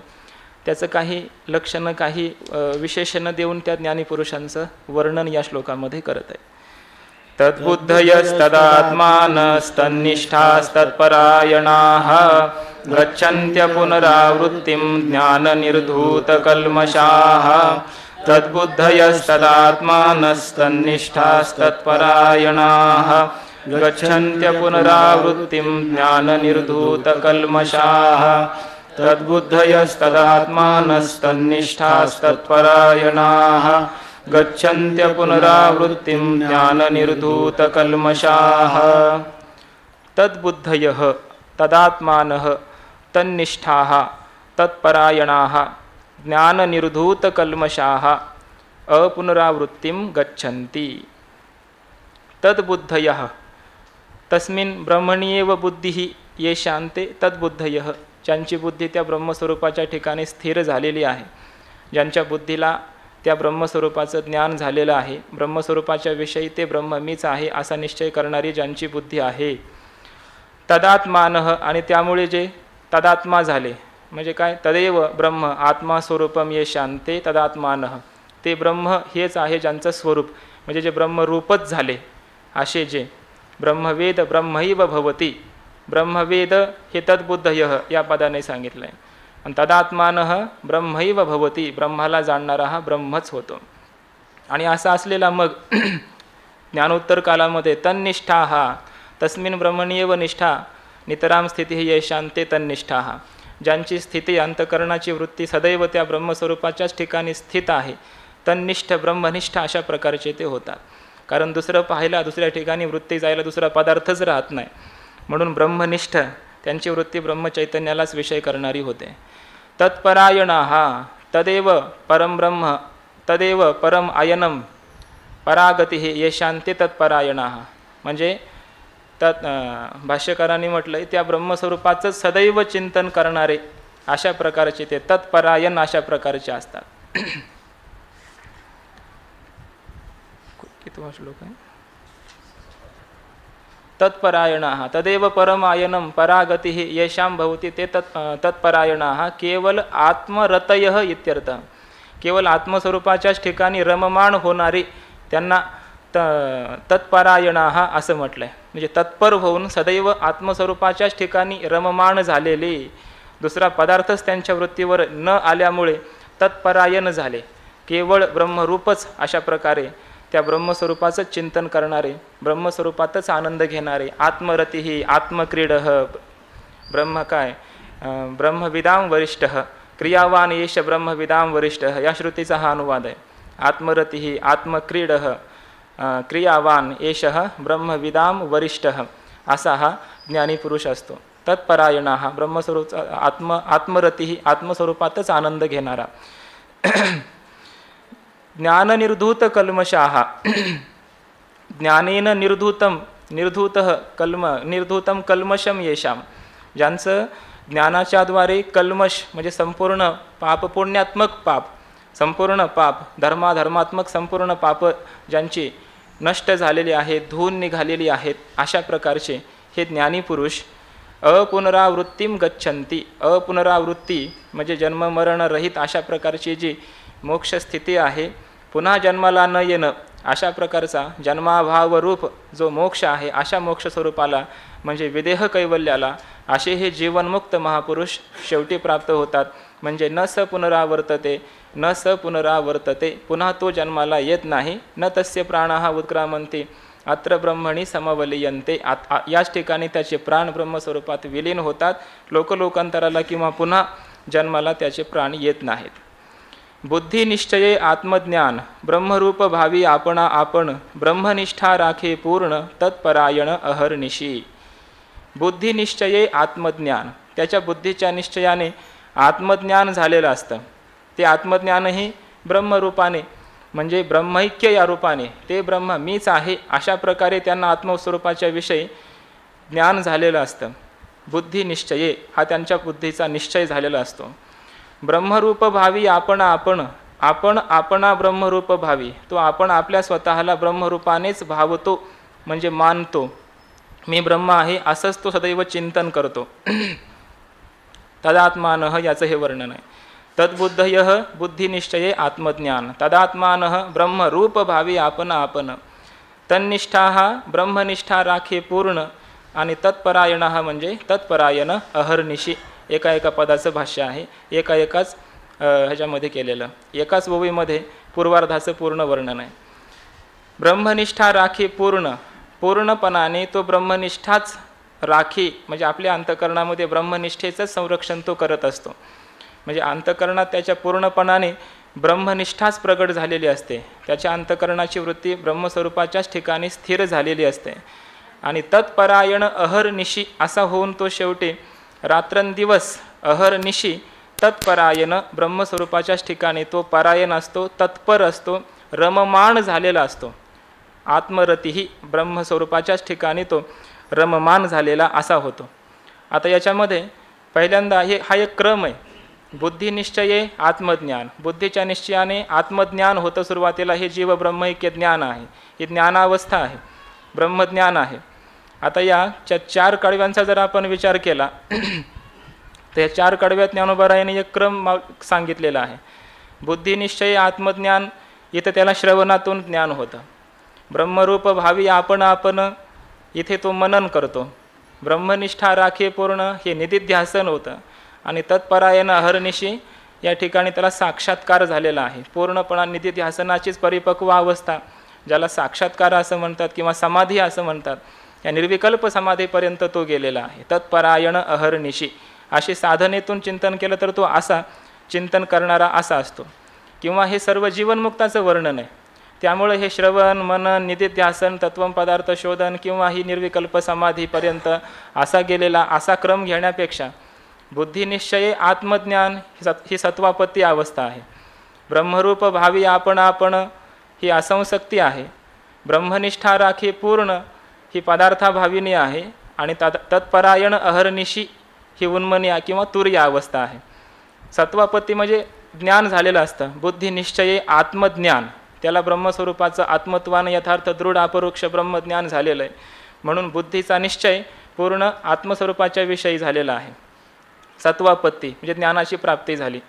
त्याचं काही लक्षणं, काही विशेषणं देऊन त्या ज्ञानीपुरुषांचं वर्णन या श्लोकामध्ये करत आहे. तद्बुद्धयस्तदात्मानस्तन्निष्ठास्तत्परायणाः गच्छन्त्य पुनरावृत्तिं ज्ञाननिर्धूतकल्मषाः. तद्बुद्धयस्तदात्मानस्तन्निष्ठास्तत्परायणाः गच्छन्त्य पुनरावृत्तिं ज्ञाननिर्धूतकल्मषाः. तद्बुद्धयस्तदात्मानस्तन्निष्ठास्तत्परायणाः गच्छन्त्य पुनरावृत्तिं ज्ञाननिर्धूतकल्मषाः. तद्बुद्धयः तदात्मानः तन्निष्ठाः तत्परायणाः ज्ञाननिर्धूतकल्मषाः अपुनरावृत्तिं गच्छन्ति. तद्बुद्धयः तस्मिन् ब्रह्मण्येव बुद्धिः येषान्ते तद्बुद्धयः. ज्यांची बुद्धी त्या ब्रह्मस्वरूपाच्या ठिकाणी स्थिर झालेली आहे, ज्यांच्या बुद्धीला त्या ब्रह्मस्वरूपाचं ज्ञान झालेलं आहे, ब्रह्मस्वरूपाच्या विषयी ते ब्रह्म मीच आहे असा निश्चय करणारी ज्यांची बुद्धी आहे. तदात्मानः आणि त्यामुळे जे तदात्मा झाले म्हणजे काय, तदेव ब्रह्म आत्मा स्वरूपम ये शांते तदात्मानः. ते ब्रह्म हेच आहे ज्यांचं स्वरूप, म्हणजे जे ब्रह्मरूपच झाले असे जे ब्रह्मवेद ब्रह्मैव भवती. ब्रह्मवेद हे तद्बुद्धयः या पदाने सांगितलं आहे. आणि तदात्मानः ब्रह्मैव भवती, ब्रह्माला जाणणारा हा ब्रह्मच होतो. आणि असा असलेला मग ज्ञानोत्तर कालामध्ये तन्निष्ठाः तस्मिन् ब्रह्मण्येव निष्ठा नितराम स्थिती ये शांते तन्निष्ठाः. ज्यांची स्थिती अंतकरणाची वृत्ती सदैव त्या ब्रह्मस्वरूपाच्याच ठिकाणी स्थित आहे, तन्निष्ठ ब्रह्मनिष्ठ अशा प्रकारचे ते होतात. कारण दुसरं पाहायला दुसऱ्या ठिकाणी वृत्ती जायला दुसरा पदार्थच राहत नाही, म्हणून ब्रह्मनिष्ठ त्यांची वृत्ती ब्रह्मचैतन्यालाच विषय करणारी होते. तत्परायणाः तदेव परम ब्रह्म तदेव परम आयनम परागती ये शांती तत्परायणाः. म्हणजे भाष्यकारांनी म्हटलं त्या ब्रह्मस्वरूपाचं सदैव चिंतन करणारे अशा प्रकारचे ते तत्परायण अशा प्रकारचे असतात. कितवा श्लोक आहे. तत्परायणाः तदेव परम आयनम परागतिः येषां भवति ते तत्परायणाः केवल आत्मरतयः इत्यर्थः. केवल आत्मस्वरूपाच्याच ठिकाणी रममाण होणारे त्यांना तत्परायणाः असं म्हटलंय. म्हणजे तत्पर होऊन सदैव आत्मस्वरूपाच्याच ठिकाणी रममाण झालेले, दुसरा पदार्थच त्यांच्या वृत्तीवर न आल्यामुळे तत्परायण झाले. केवळ ब्रह्मरूपच अशा प्रकारे त्या ब्रह्मस्वरूपाचं चिंतन करणारे, ब्रह्मस्वरूपातच आनंद घेणारे, आत्मरतीही आत्मक्रीडः ब्रह्म काय ब्रह्मविदां वरिष्ठः क्रियावान येष ब्रह्मविदां वरिष्ठः या श्रुतीचा हा अनुवाद आहे. आत्मरतीही आत्मक्रीडः क्रियावान एषः ब्रह्मविदां वरिष्ठः असा हा ज्ञानी पुरुष असतो. तत्परायणाः ब्रह्मस्वरूप आत्मरतीही आत्मस्वरूपातच आनंद घेणारा. ज्ञाननिर्धूत कल्मषाः ज्ञानेन निर्धूतम कल्मशम येषाम, ज्यांचं ज्ञानाच्याद्वारे कल्मश म्हणजे संपूर्ण पाप, पुण्यात्मक पाप, संपूर्ण पाप, धर्मात्मक संपूर्ण पाप ज्यांची नष्ट झालेली आहेत, धुवून निघालेली आहेत, अशा प्रकारचे हे ज्ञानी पुरुष अपुनरावृत्तीम गच्छन्ति. अपुनरावृत्ती म्हणजे जन्ममरण रहित अशा प्रकारची जी मोक्ष स्थिती आहे, पुन्हा जन्माला न येणं अशा प्रकारचा जन्माभावरूप जो मोक्ष आहे, अशा मोक्ष स्वरूपाला म्हणजे विदेह कैवल्याला असे हे जीवनमुक्त महापुरुष शेवटी प्राप्त होतात. म्हणजे न स पुनरावर्तते, पुन्हा तो जन्माला येत नाही. न तस्य प्राणाः उत्क्रामन्ति अत्र ब्रह्मणी समवलीयन्ते, याच ठिकाणी त्याचे प्राण ब्रह्मस्वरूपात विलीन होतात. लोकलोकांतराला किंवा पुन्हा जन्माला त्याचे प्राण येत नाहीत. बुद्धिनिश्चये आत्मज्ञान ब्रह्मरूप भावी आपणा आपण, ब्रह्मनिष्ठा राखे पूर्ण तत्परायण अहर्निशी. बुद्धिनिश्चये आत्मज्ञान, त्याच्या बुद्धीच्या निश्चयाने आत्मज्ञान झालेलं असतं. ते आत्मज्ञानही ब्रह्मरूपाने म्हणजे ब्रह्मैक्य या रूपाने, ते ब्रह्म मीच आहे अशा प्रकारे त्यांना आत्मस्वरूपाच्या विषयी ज्ञान झालेलं असतं. बुद्धिनिश्चये हा त्यांच्या बुद्धीचा निश्चय झालेला असतो. ब्रह्मरूप भावी आपणा ब्रह्मरूप भावी, तो आपण आपल्या स्वतःला ब्रह्मरूपानेच भावतो म्हणजे मानतो. मी ब्रह्म आहे असंच तो सदैव चिंतन करतो. तदात्मानः याचं हे वर्णन आहे. तद्बुद्धयः बुद्धिनिश्चये आत्मज्ञान तदात्मानः ब्रह्मरूप भावी आपण, तन्निष्ठाः ब्रह्मनिष्ठा राखे पूर्ण, आणि तत्परायणः म्हणजे तत्परायण अहर्निशी. एका पदाचं भाष्य आहे, एकाच ह्याच्यामध्ये केलेलं, एकाच ओवीमध्ये पूर्वार्धाचं पूर्ण वर्णन आहे. ब्रह्मनिष्ठा राखी पूर्णपणाने तो ब्रह्मनिष्ठाच राखी म्हणजे आपल्या अंतकरणामध्ये ब्रह्मनिष्ठेचं संरक्षण तो करत असतो. म्हणजे अंतकरणात त्याच्या पूर्णपणाने ब्रह्मनिष्ठाच प्रगट झालेली असते. त्याच्या अंतकरणाची वृत्ती ब्रह्मस्वरूपाच्याच ठिकाणी स्थिर झालेली असते. आणि तत्परायण अहर्निशी असा होऊन तो शेवटी रात्रंदिवस अहर्निशी तत्परायण ब्रह्मस्वरूपाच्याच ठिकाणी तो परायण असतो, तत्पर असतो, रममाण झालेला असतो. आत्मरतीही ब्रह्मस्वरूपाच्याच ठिकाणी तो रममान झालेला असा होतो. आता याच्यामध्ये पहिल्यांदा हा एक क्रम आहे. बुद्धिनिश्चये आत्मज्ञान, बुद्धीच्या निश्चयाने आत्मज्ञान होतं. सुरुवातीला हे जीव ब्रह्मैक्य ज्ञान आहे, ही ज्ञानावस्था आहे, ब्रह्मज्ञान आहे. आता या 4 कडव्यांचा जर आपण विचार केला तर या 4 कडव्यात ज्ञानोबरायाने एक क्रम सांगितलेला आहे. बुद्धिनिश्चय आत्मज्ञान, इथं त्याला श्रवणातून ज्ञान होतं. ब्रह्मरूप भावी आपण इथे तो मनन करतो. ब्रह्मनिष्ठा राखे पूर्ण हे निधिध्यासन होतं. आणि तत्परायण अहर्निशी या ठिकाणी त्याला साक्षात्कार झालेला आहे. पूर्णपणा निधिध्यासनाचीच परिपक्व अवस्था, ज्याला साक्षात्कार असं म्हणतात किंवा समाधी असं म्हणतात, या निर्विकल्प समाधीपर्यंत तो गेलेला आहे. तत्परायण अहर्निशी अशी साधनेतून चिंतन केलं तर तो असा चिंतन करणारा असा असतो. किंवा हे सर्व जीवनमुक्ताचं वर्णन आहे. त्यामुळे हे श्रवण मनन निधिध्यासन तत्वम पदार्थ शोधन किंवा ही निर्विकल्प समाधीपर्यंत असा गेलेला असा क्रम घेण्यापेक्षा बुद्धिनिश्चये आत्मज्ञान ही सत्वापत्ती अवस्था आहे. ब्रह्मरूप भावी आपण ही असंशक्ती आहे. ब्रह्मनिष्ठा राखी पूर्ण ही पदार्थाभाविनी आहे. आणि तत्परायण अहर्निशी ही उन्मनी किंवा तुर्य अवस्था आहे. सत्वापत्ती म्हणजे ज्ञान झालेलं असतं. बुद्धिनिश्चये आत्मज्ञान, त्याला ब्रह्मस्वरूपाचं आत्मत्वानं यथार्थ दृढ अपरोक्ष ब्रह्मज्ञान झालेलं आहे. म्हणून बुद्धीचा निश्चय पूर्ण आत्मस्वरूपाच्या विषयी झालेला आहे. सत्वापत्ती म्हणजे ज्ञानाची प्राप्ती झाली.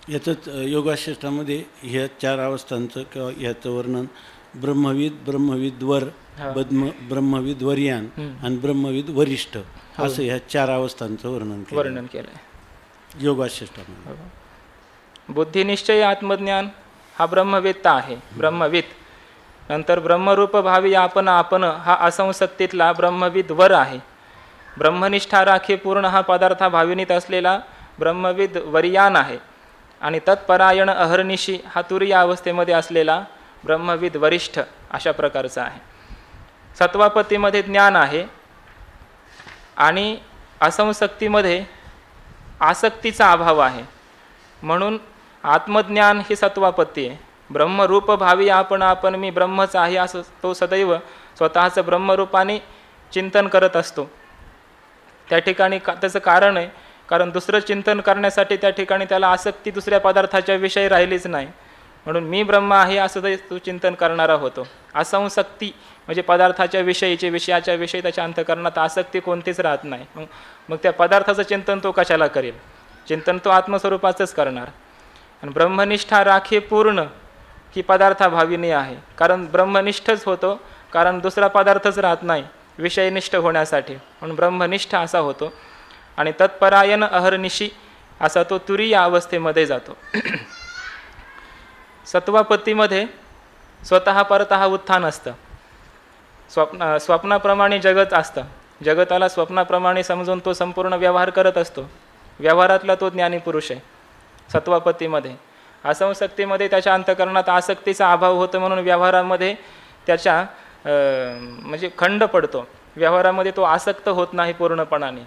याचंच योगाश्रेष्ठामध्ये ह्या 4 अवस्थांचं किंवा ह्याचं वर्णन ब्रह्मविद्वर, ब्रह्मविद्वर्यान आणि ब्रह्मविद वरिष्ठ असं ह्या 4 अवस्थांचं वर्णन केलं आहे योगाश्रेष्ठामध्ये. बुद्धिनिश्चय आत्मज्ञान हा ब्रह्मवेत्ता आहे, ब्रह्मविद. नंतर ब्रह्मरूप भावी आपण हा असंशक्तीतला ब्रह्मविद वर आहे. ब्रह्मनिष्ठा राखे पूर्ण हा पदार्थाभाविनीत असलेला ब्रह्मविद वरियान आहे. आणि तत्परायण अहर्निशी हा तुरीय अवस्थेमध्ये असलेला ब्रह्मविद वरिष्ठ अशा प्रकारचा आहे. सत्वापत्तीमध्ये ज्ञान आहे आणि असंशक्तीमध्ये आसक्तीचा अभाव आहे. म्हणून आत्मज्ञान ही सत्वापत्ती आहे. ब्रह्मरूप भावी आपण मी ब्रह्मच आहे असं तो सदैव स्वतःचं ब्रह्मरूपाने चिंतन करत असतो. त्या ठिकाणी त्याचं कारण आहे, कारण दुसरं चिंतन करण्यासाठी त्या ठिकाणी त्याला आसक्ती दुसऱ्या पदार्थाच्या विषयी राहिलीच नाही. म्हणून मी ब्रह्म आहे असं तो चिंतन करणारा होतो. असंसक्ती म्हणजे पदार्थाच्या विषयाच्या विषयी त्याच्या अंतःकरणात आसक्ती कोणतीच राहत नाही. मग त्या पदार्थाचं चिंतन तो कशाला करेल? चिंतन तो आत्मस्वरूपाचंच करणार. आणि ब्रह्मनिष्ठा राखे पूर्ण ही पदार्थाभाविनी आहे, कारण ब्रह्मनिष्ठच होतो, कारण दुसरा पदार्थच राहत नाही विषयनिष्ठ होण्यासाठी. म्हणून ब्रह्मनिष्ठ असा होतो. आणि तत्परायण अहर्निशी असा तो तुरीय अवस्थेमध्ये जातो. सत्वापत्तीमध्ये स्वतः परतः उत्थान असतं. स्वप्नाप्रमाणे जगत असतं. जगताला स्वप्नाप्रमाणे समजून तो संपूर्ण व्यवहार करत असतो. व्यवहारातला तो ज्ञानी पुरुष आहे सत्वापत्तीमध्ये. असंशक्तीमध्ये त्याच्या अंतःकरणात आसक्तीचा अभाव होतो, म्हणून व्यवहारामध्ये त्याच्या म्हणजे खंड पडतो. व्यवहारामध्ये तो आसक्त होत नाही पूर्णपणाने.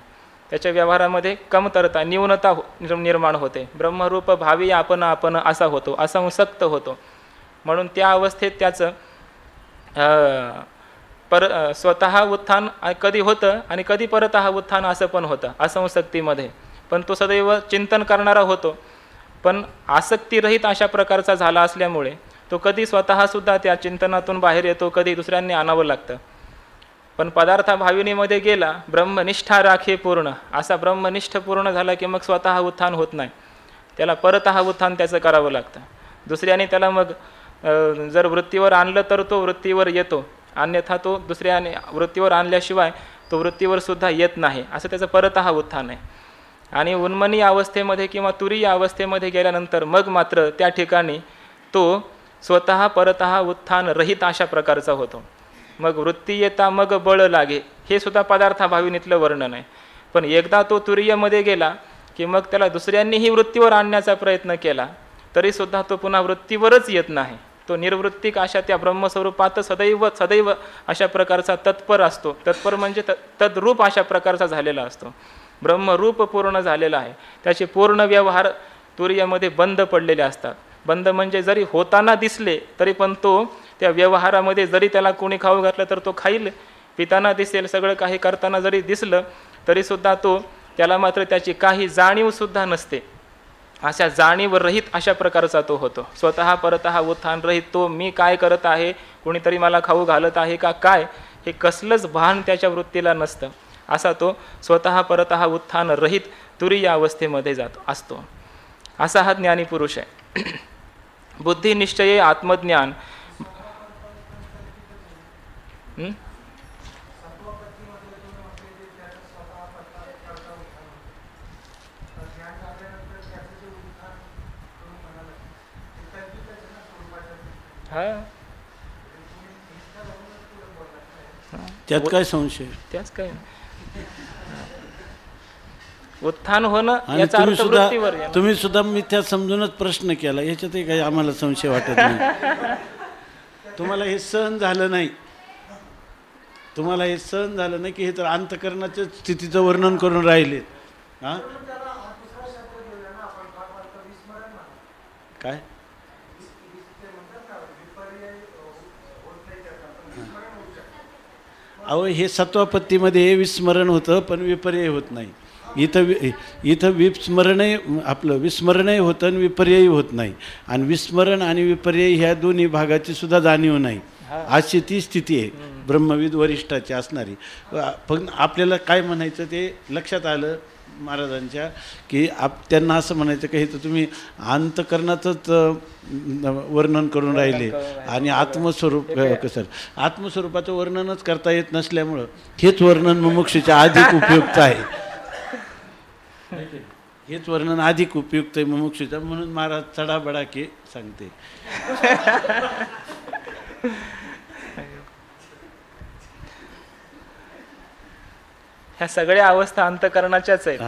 त्याच्या व्यवहारामध्ये कमतरता न्यूनता निर्माण होते. ब्रह्मरूप भावी आपण असा होतो, असंशक्त होतो. म्हणून त्या अवस्थेत त्याचं स्वतः उत्थान कधी होतं आणि कधी परतः उत्थान असं पण होतं असंशक्तीमध्ये. पण तो सदैव चिंतन करणारा होतो, पण आसक्तीरहित अशा प्रकारचा झाला असल्यामुळे तो कधी स्वतःसुद्धा त्या चिंतनातून बाहेर येतो, कधी दुसऱ्यांनी आणावं लागतं. पण पदार्थाभाविनीमध्ये गेला ब्रह्मनिष्ठा राखे पूर्ण, असा ब्रह्मनिष्ठ पूर्ण झाला की मग स्वतः उत्थान होत नाही, त्याला परतः उत्थान त्याचं करावं लागतं. दुसऱ्याने त्याला मग जर वृत्तीवर आणलं तर तो वृत्तीवर येतो, अन्यथा तो दुसऱ्याने वृत्तीवर आणल्याशिवाय तो वृत्तीवर सुद्धा येत नाही, असं त्याचं परतः उत्थान आहे. आणि उन्मनी अवस्थेमध्ये किंवा तुरीय अवस्थेमध्ये गेल्यानंतर मग मात्र त्या ठिकाणी तो स्वतः परतः उत्थान रहित अशा प्रकारचा होतो. मग वृत्ती येता मग बळ लागे, हे सुद्धा पदार्थाभाविनीतलं वर्णन आहे. पण एकदा तो तुरीयमध्ये गेला की मग त्याला दुसऱ्यांनीही वृत्तीवर आणण्याचा प्रयत्न केला तरीसुद्धा तो पुन्हा वृत्तीवरच येत नाही. तो निर्वृत्तिक अशा त्या ब्रह्मस्वरूपात सदैव अशा प्रकारचा तत्पर असतो. तत्पर म्हणजे तद्रूप अशा प्रकारचा झालेला असतो. ब्रह्मरूप पूर्ण झालेला आहे. त्याचे पूर्ण व्यवहार तुरीयमध्ये बंद पडलेले असतात. बंद म्हणजे जरी होताना दिसले तरी पण तो त्या व्यवहारामध्ये जरी त्याला कोणी खाऊ घातलं तर तो खाईल, पिताना दिसेल, सगळं काही करताना जरी दिसलं तरीसुद्धा त्याला मात्र त्याची काही जाणीवसुद्धा नसते. अशा जाणीव रहित अशा प्रकारचा तो होतो. स्वतः परतः उत्थान रहित. तो मी काय करत आहे, कोणीतरी मला खाऊ घालत आहे का काय, हे कसलंच भान त्याच्या वृत्तीला नसतं. असा तो स्वतः परतः उत्थान रहित तुरीय अवस्थेमध्ये असतो. असा हा ज्ञानी पुरुष आहे. बुद्धी निश्चये आत्मज्ञान. त्यात काय संशय? त्याच काय उत्थान होणं याचा अर्थ वृत्तीवर आहे. तुम्ही सुद्धा मिथ्या समजूनच प्रश्न केला, याच्यातही काही आम्हाला संशय वाटत नाही. तुम्हाला हे सहन झालं नाही, तुम्हाला हे सहन झालं नाही की हे तर अंतःकरणाच्या स्थितीचं वर्णन करून राहिले. हा काय अहो, हे सत्वापत्तीमध्ये विस्मरण होतं पण विपर्यय होत नाही. इथं विस्मरणही होतं आणि विपर्ययही होत नाही. आणि विस्मरण आणि विपर्यय ह्या दोन्ही भागाची सुद्धा जाणीव नाही, अशी ती स्थिती आहे ब्रह्मविद वरिष्ठाची असणारी. पण आपल्याला काय म्हणायचं ते लक्षात आलं महाराजांच्या, की त्यांना असं म्हणायचं की हे तर तुम्ही अंतःकरणाचंच वर्णन करून राहिले आणि आत्मस्वरूप कसं आत्मस्वरूपाचं वर्णनच करता येत नसल्यामुळं हेच वर्णन मुमुक्षूच्या अधिक उपयुक्त आहे. हेच वर्णन अधिक उपयुक्त आहे मुमुक्षूचं. म्हणून महाराज चढाबडा के सांगते. ह्या सगळ्या अवस्था अंतःकरणाच्याच आहेत.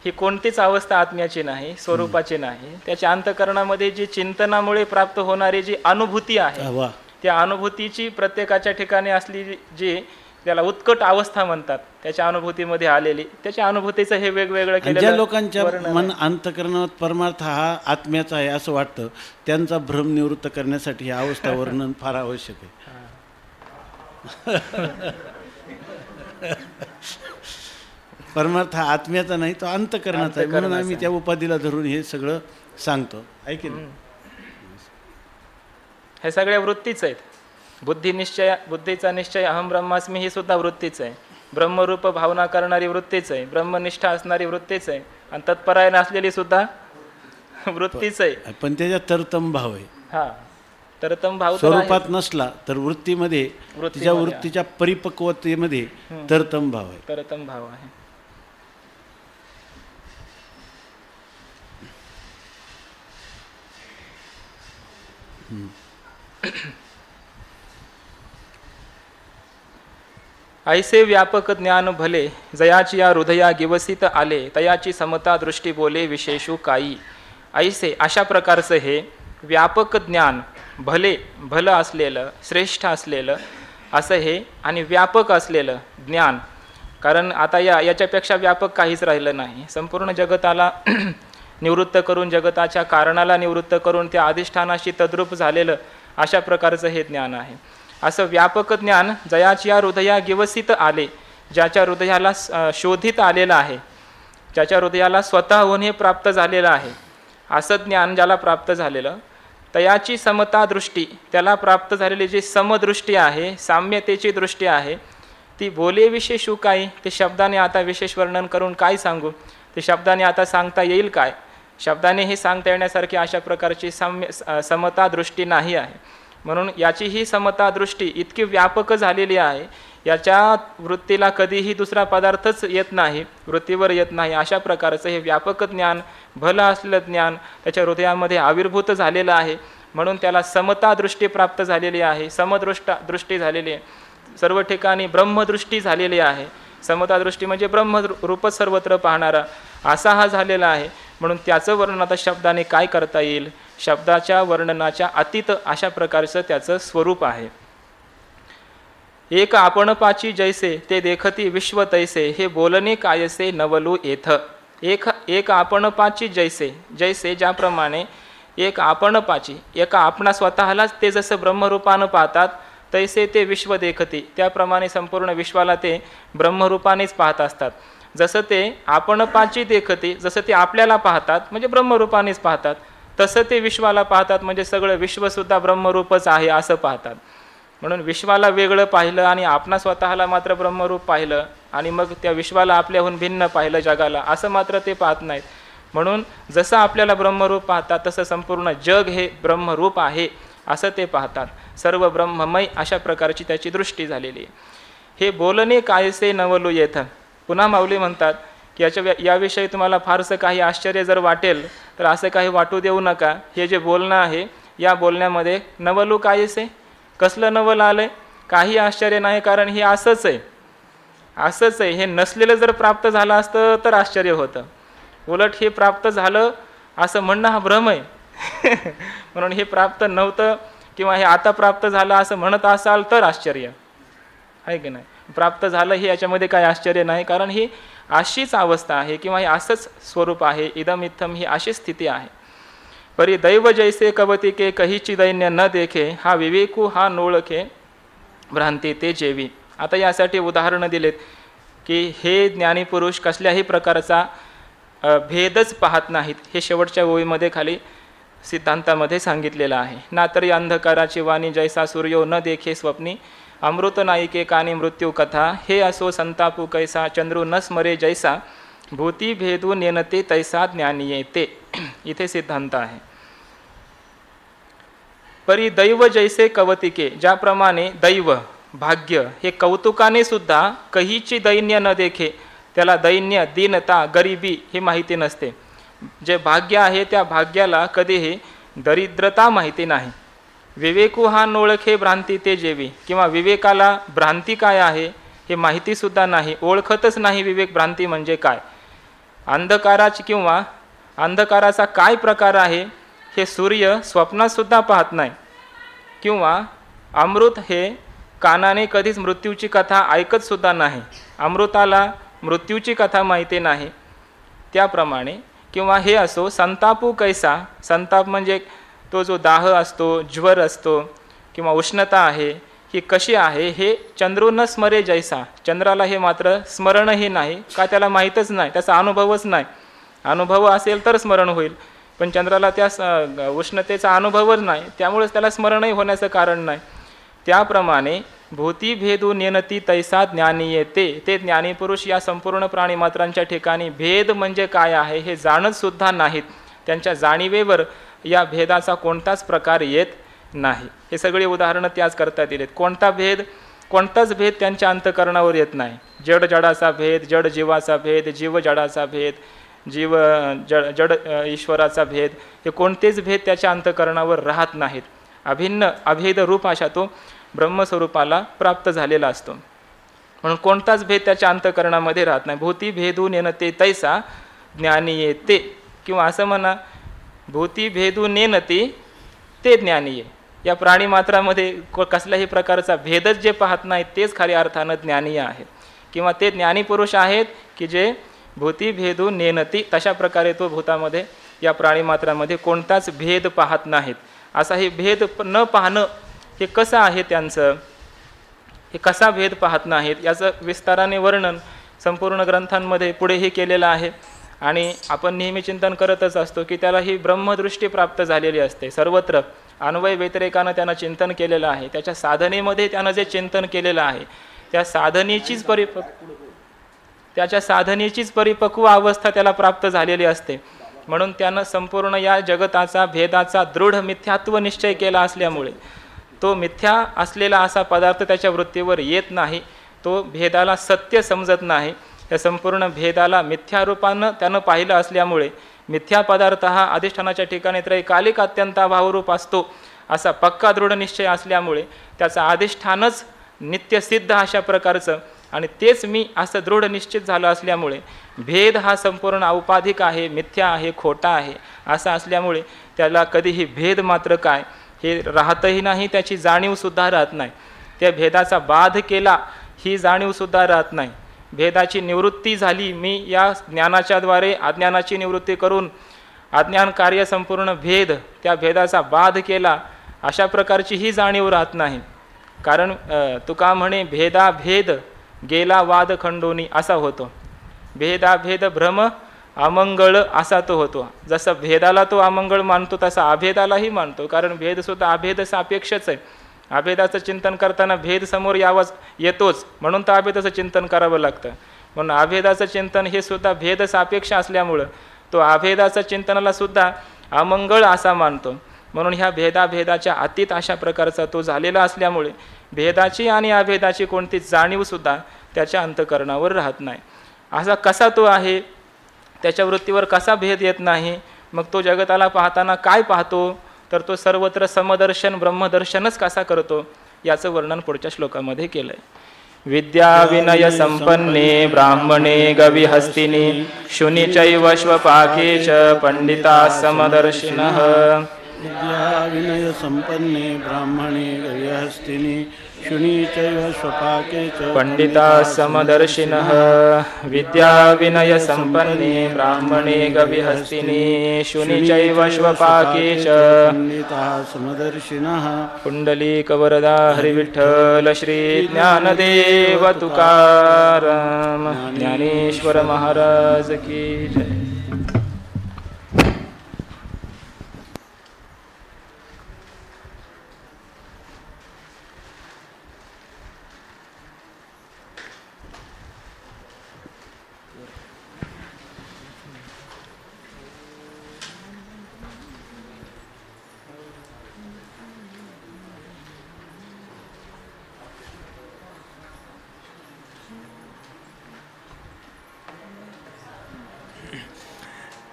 ही कोणतीच अवस्था आत्म्याची नाही, स्वरूपाची नाही. त्याच्या अंतःकरणामध्ये जी चिंतनामुळे प्राप्त होणारी जी अनुभूती आहे, त्या अनुभूतीची प्रत्येकाच्या ठिकाणी असली जी त्याला उत्कट अवस्था म्हणतात, त्याच्या अनुभूतीमध्ये आलेली, त्याच्या अनुभूतीचं हे वेगवेगळं ज्या केलेलं लोकांच्या वर्णन आहे. मन अंतकरणात परमार्थ हा आत्म्याचा आहे असं वाटतं, त्यांचा भ्रम निवृत्त करण्यासाठी ही अवस्था वर्णन फार आवश्यक आहे. परमार्थ हा आत्म्याचा नाही, तो अंतकरणाचा आहे, म्हणून आम्ही त्या उपाधीला धरून हे सगळं सांगतो. ऐक ना, हे सगळ्या वृत्तीच आहेत. बुद्धीचा निश्चय अहम ब्रह्मास्मी ही सुद्धा वृत्तीच आहे. ब्रह्मरूप भावना करणारी वृत्तीच आहे, ब्रह्मनिष्ठा असणारी वृत्तीच आहे, आणि तत्परायण असलेली सुद्धा वृत्तीच आहे. पण त्याच्यात तरतम भाव आहे. हा, तरतम भाव तर स्वरूपात आहे. नसला तर वृत्तीमध्ये तिच्या वृत्तीच्या परिपक्वतेमध्ये तरतम भाव आहे. तरतम भाव आहे. ऐसे व्यापक ज्ञान भले, जयाची या हृदया गिवसित आले, तयाची समता दृष्टी बोले विशेषू काही. ऐसे अशा प्रकारचं हे व्यापक ज्ञान, भलं असलेलं, श्रेष्ठ असलेलं असं हे, आणि व्यापक असलेलं ज्ञान. कारण आता याच्यापेक्षा व्यापक काहीच राहिलं नाही. संपूर्ण जगताला निवृत्त करून, जगताच्या कारणाला निवृत्त करून त्या अधिष्ठानाशी तद्रूप झालेलं अशा प्रकारचं हे ज्ञान आहे. असं व्यापक ज्ञान जयाची या हृदया गिवसित आले, ज्याच्या हृदयाला शोधित आलेलं आहे, ज्याच्या हृदयाला स्वतःहून हे प्राप्त झालेलं आहे, असं ज्ञान ज्याला प्राप्त झालेलं, तयाची समता दृष्टी, त्याला प्राप्त झालेली जी समदृष्टी आहे, साम्यतेची दृष्टी आहे, ती बोले विशेषू काय, ते शब्दाने आता विशेष वर्णन करून काय सांगू, ते शब्दाने आता सांगता येईल काय. शब्दाने हे सांगता येण्यासारखी अशा प्रकारची समता दृष्टी नाही आहे. म्हणून याची ही समता दृष्टी इतकी व्यापक झालेली आहे, याच्या वृत्तीला कधीही दुसरा पदार्थच येत नाही, वृत्तीवर येत नाही. अशा प्रकारचं हे व्यापक ज्ञान, भलं असलेलं ज्ञान त्याच्या हृदयामध्ये आविर्भूत झालेलं आहे. म्हणून त्याला समता दृष्टी प्राप्त झालेली आहे, दृष्टी झालेली आहे, सर्व ठिकाणी ब्रह्मदृष्टी झालेली आहे. समता दृष्टी म्हणजे ब्रह्मरूप सर्वत्र पाहणारा असा हा झालेला आहे. म्हणून त्याचं वर्णन आता शब्दाने काय करता येईल, शब्दाच्या वर्णनाच्या अतीत अशा प्रकारचं त्याचं स्वरूप आहे. एक आपणपाची जैसे ते देखती विश्व तैसे, हे बोलणे कायसे नवलू येथ. एक आपणपाची जैसे ज्याप्रमाणे एक आपणपाची, एका आपणा स्वतःलाच ते जसं ब्रह्मरूपानं पाहतात, तैसे ते विश्व देखती, त्याप्रमाणे संपूर्ण विश्वाला ते ब्रह्मरूपानेच पाहत असतात. जसं ते आपणपाची देखती, जसं ते आपल्याला पाहतात म्हणजे ब्रह्मरूपानेच पाहतात, तसं ते विश्वाला पाहतात म्हणजे सगळं विश्वसुद्धा ब्रह्मरूपच आहे असं पाहतात. म्हणून विश्वाला वेगळं पाहिलं आणि आपणा स्वतःला मात्र ब्रह्मरूप पाहिलं, आणि मग त्या विश्वाला आपल्याहून भिन्न पाहिलं जगाला, असं मात्र ते पाहत नाहीत. म्हणून जसं आपल्याला ब्रह्मरूप पाहतात तसं संपूर्ण जग हे ब्रह्मरूप आहे असं ते पाहतात. सर्व ब्रह्ममय अशा प्रकारची त्याची दृष्टी झालेली आहे. हे बोलणे कायसे नवलू येथ. पुन्हा माऊली म्हणतात की याविषयी तुम्हाला फारसं काही आश्चर्य जर वाटेल तर असं काही वाटू देऊ नका. हे जे बोलणं आहे, या बोलण्यामध्ये नवलू कायसे, कसलं नवल आलंय, काही आश्चर्य नाही, कारण हे असंच आहे. हे नसलेलं जर प्राप्त झालं असतं तर आश्चर्य होतं. उलट हे प्राप्त झालं असं म्हणणं हा भ्रम आहे. म्हणून हे प्राप्त नव्हतं किंवा हे आता प्राप्त झालं असं म्हणत असाल तर आश्चर्य आहे की नाही. प्राप्त झालं हे याच्यामध्ये काही आश्चर्य नाही, कारण ही अशीच अवस्था आहे किंवा हे असंच स्वरूप आहे. इदम इत्थम ही अशी स्थिती आहे. परी दैव जैसे कवतिके कहीची दैन्य न देखे, हा विवेकू हा नोळखे भ्रांती ते जेवी. आता यासाठी उदाहरणं दिलेत की हे ज्ञानी पुरुष कसल्याही प्रकारचा भेदच पाहत नाहीत. हे शेवटच्या ओळीमध्ये खाली सिद्धांतामध्ये सांगितलेलं आहे. ना तरी अंधकाराची वाणी जैसा सूर्यो न देखे स्वप्नी, अमृत नायिके कानी मृत्यू कथा, हे असो संतापू कैसा चंद्रू न स्मरे जैसा, भूती भेदू नेनते तैसा ज्ञानी येते. इथे सिद्धांत आहे. परी दैव जैसे कवतिके, ज्याप्रमाणे दैव भाग्य हे कौतुकाने सुद्धा कहीची दैन्य न देखे, त्याला दैन्य दीनता गरिबी ही माहिती नसते. जे भाग्य आहे त्या भाग्याला कधीही दरिद्रता माहिती नाही. विवेकू हा नोळखे भ्रांती ते जेवी, किंवा विवेकाला भ्रांती काय आहे हे माहितीसुद्धा नाही, ओळखतच नाही विवेक भ्रांती म्हणजे काय. अंधकाराची किंवा अंधकाराचा काय प्रकार आहे हे सूर्य स्वप्नातसुद्धा पाहत नाही, किंवा अमृत हे कानाने कधीच मृत्यूची कथा ऐकत सुद्धा नाही, अमृताला मृत्यूची कथा माहिती नाही, त्याप्रमाणे किंवा हे असो संतापू कैसा, संताप म्हणजे तो जो दाह असतो, ज्वर असतो किंवा उष्णता आहे ही कशी आहे, हे चंद्रो न स्मरे जैसा, चंद्राला हे मात्र स्मरणही नाही, का त्याला माहीतच नाही, त्याचा अनुभवच नाही. अनुभव असेल तर स्मरण होईल, पण चंद्राला त्या उष्णतेचा अनुभवच नाही, त्यामुळेच त्याला स्मरणही होण्याचं कारण नाही. त्याप्रमाणे भूती भेदू नेनती तैसा ज्ञानी येते, ते ज्ञानीपुरुष या संपूर्ण प्राणीमात्रांच्या ठिकाणी भेद म्हणजे काय आहे हे जाणत सुद्धा नाहीत. त्यांच्या जाणीवेवर या भेदाचा कोणताच प्रकार येत नाही. हे सगळे उदाहरणं त्याच करता दिलेत. कोणताच भेद त्यांच्या अंतःकरणावर येत नाही. जड जडाचा भेद, जड जीवाचा भेद, जीव जडाचा भेद, जीव जड ईश्वराचा भेद, हे कोणतेच भेद त्याच्या अंतःकरणावर राहत नाहीत. अभिन्न अभेद रूप अशा तो ब्रह्मस्वरूपाला प्राप्त झालेला असतो, म्हणून कोणताच भेद त्याच्या अंतःकरणामध्ये राहत नाही. भूती भेदू नेनते तैसा ज्ञानी येते, किंवा असं म्हणा भूती भेदू नेनती ते ज्ञानी ये. या प्राणीमात्रामध्ये कसल्याही प्रकारचा भेदच जे पाहत नाहीत तेच खऱ्या अर्थानं ज्ञानीय आहेत, किंवा ते ज्ञानीपुरुष आहेत की जे भूती भेदू नेनती, तशा प्रकारे तो भूतामध्ये या प्राणीमात्रामध्ये कोणताच भेद पाहत नाहीत. असा हे भेद न पाहणं हे कसं आहे त्यांचं, हे कसा भेद पाहत नाहीत याचं विस्ताराने वर्णन संपूर्ण ग्रंथांमध्ये पुढेही केलेलं आहे. आणि आपण नेहमी चिंतन करतच असतो की त्याला ही ब्रह्मदृष्टी प्राप्त झालेली असते. सर्वत्र अन्वय व्यतिरेकानं त्यानं चिंतन केलेलं आहे. त्याच्या साधनेमध्ये त्यानं जे चिंतन केलेलं आहे त्या साधनेचीच परिपक्व अवस्था त्याला प्राप्त झालेली असते. म्हणून त्यानं संपूर्ण या जगताचा भेदाचा दृढ मिथ्यात्व निश्चय केला असल्यामुळे तो मिथ्या असलेला असा पदार्थ त्याच्या वृत्तीवर येत नाही. तो भेदाला सत्य समजत नाही. त्या संपूर्ण भेदाला मिथ्या रूपानं त्यानं पाहिलं असल्यामुळे मिथ्या पदार्थ हा अधिष्ठानाच्या ठिकाणी त्रैकालिक अत्यंत अभावरूप असतो असा पक्का दृढ निश्चय असल्यामुळे त्याचा अधिष्ठानच नित्यसिद्ध अशा प्रकारचं आणि तेच मी असं दृढ निश्चित झालं असल्यामुळे भेद हा संपूर्ण औपाधिक आहे, मिथ्या आहे, खोटा आहे असं असल्यामुळे त्याला कधीही भेद मात्र काय हे राहतही नाही, त्याची जाणीवसुद्धा राहत नाही. त्या भेदाचा बाध केला ही जाणीवसुद्धा राहत नाही. भेदाची निवृत्ती झाली, मी या ज्ञानाच्याद्वारे अज्ञानाची निवृत्ती करून अज्ञान कार्य संपूर्ण भेद त्या भेदाचा बाध केला अशा प्रकारची ही जाणीव राहत नाही. कारण तुका म्हणे भेदाभेद गेला वाद खंडोनी असा होतो. भेदाभेद भ्रम अमंगळ असा तो होतो. जसं भेदाला तो अमंगळ मानतो तसा अभेदालाही मानतो, कारण भेदसुद्धा अभेद सापेक्षच आहे. अभेदाचं चिंतन करताना भेद समोर येतोच, म्हणून तर अभेदाचं चिंतन करावं लागतं. म्हणून अभेदाचं चिंतन हे सुद्धा भेद सापेक्ष असल्यामुळं तो अभेदाचं चिंतनाला सुद्धा अमंगळ असा मानतो. म्हणून ह्या भेदाभेदाच्या अतीत अशा प्रकारचा तो झालेला असल्यामुळे भेदाची आणि अभेदाची कोणतीच जाणीवसुद्धा त्याच्या अंतःकरणावर राहत नाही. असा कसा तो आहे, त्याच्या वृत्तीवर कसा भेद येत नाही, मग तो जगताला पाहताना काय पाहतो, तर तो सर्वत्र समदर्शन ब्रह्मदर्शनच कसा करतो याचं वर्णन पुढच्या श्लोकामध्ये केलं आहे. विद्या विनय संपन्ने ब्राह्मणे गविहस्तिनी शुनिचैव श्वपाके च पंडिता समदर्शिनः. विद्या विनय संपन्ने ब्राह्मणे गविहस्तिनी शुनी चैव स्वपाके च पंडिता समदर्शिनः. विद्या विनय संपन्ने ब्राह्मणे गविहस्तिनी शुनि चैव श्वपाके च पंडिता समदर्शिनः. पुंडलीकवरदा हरिविठ्ठल श्री ज्ञानदेव तुकाराम ज्ञानेश्वर महाराज की जय.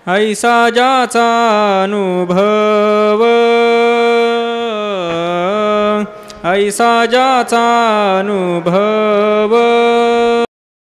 ऐसा ज्याचा अनुभव, ऐसा ज्याचा अनुभव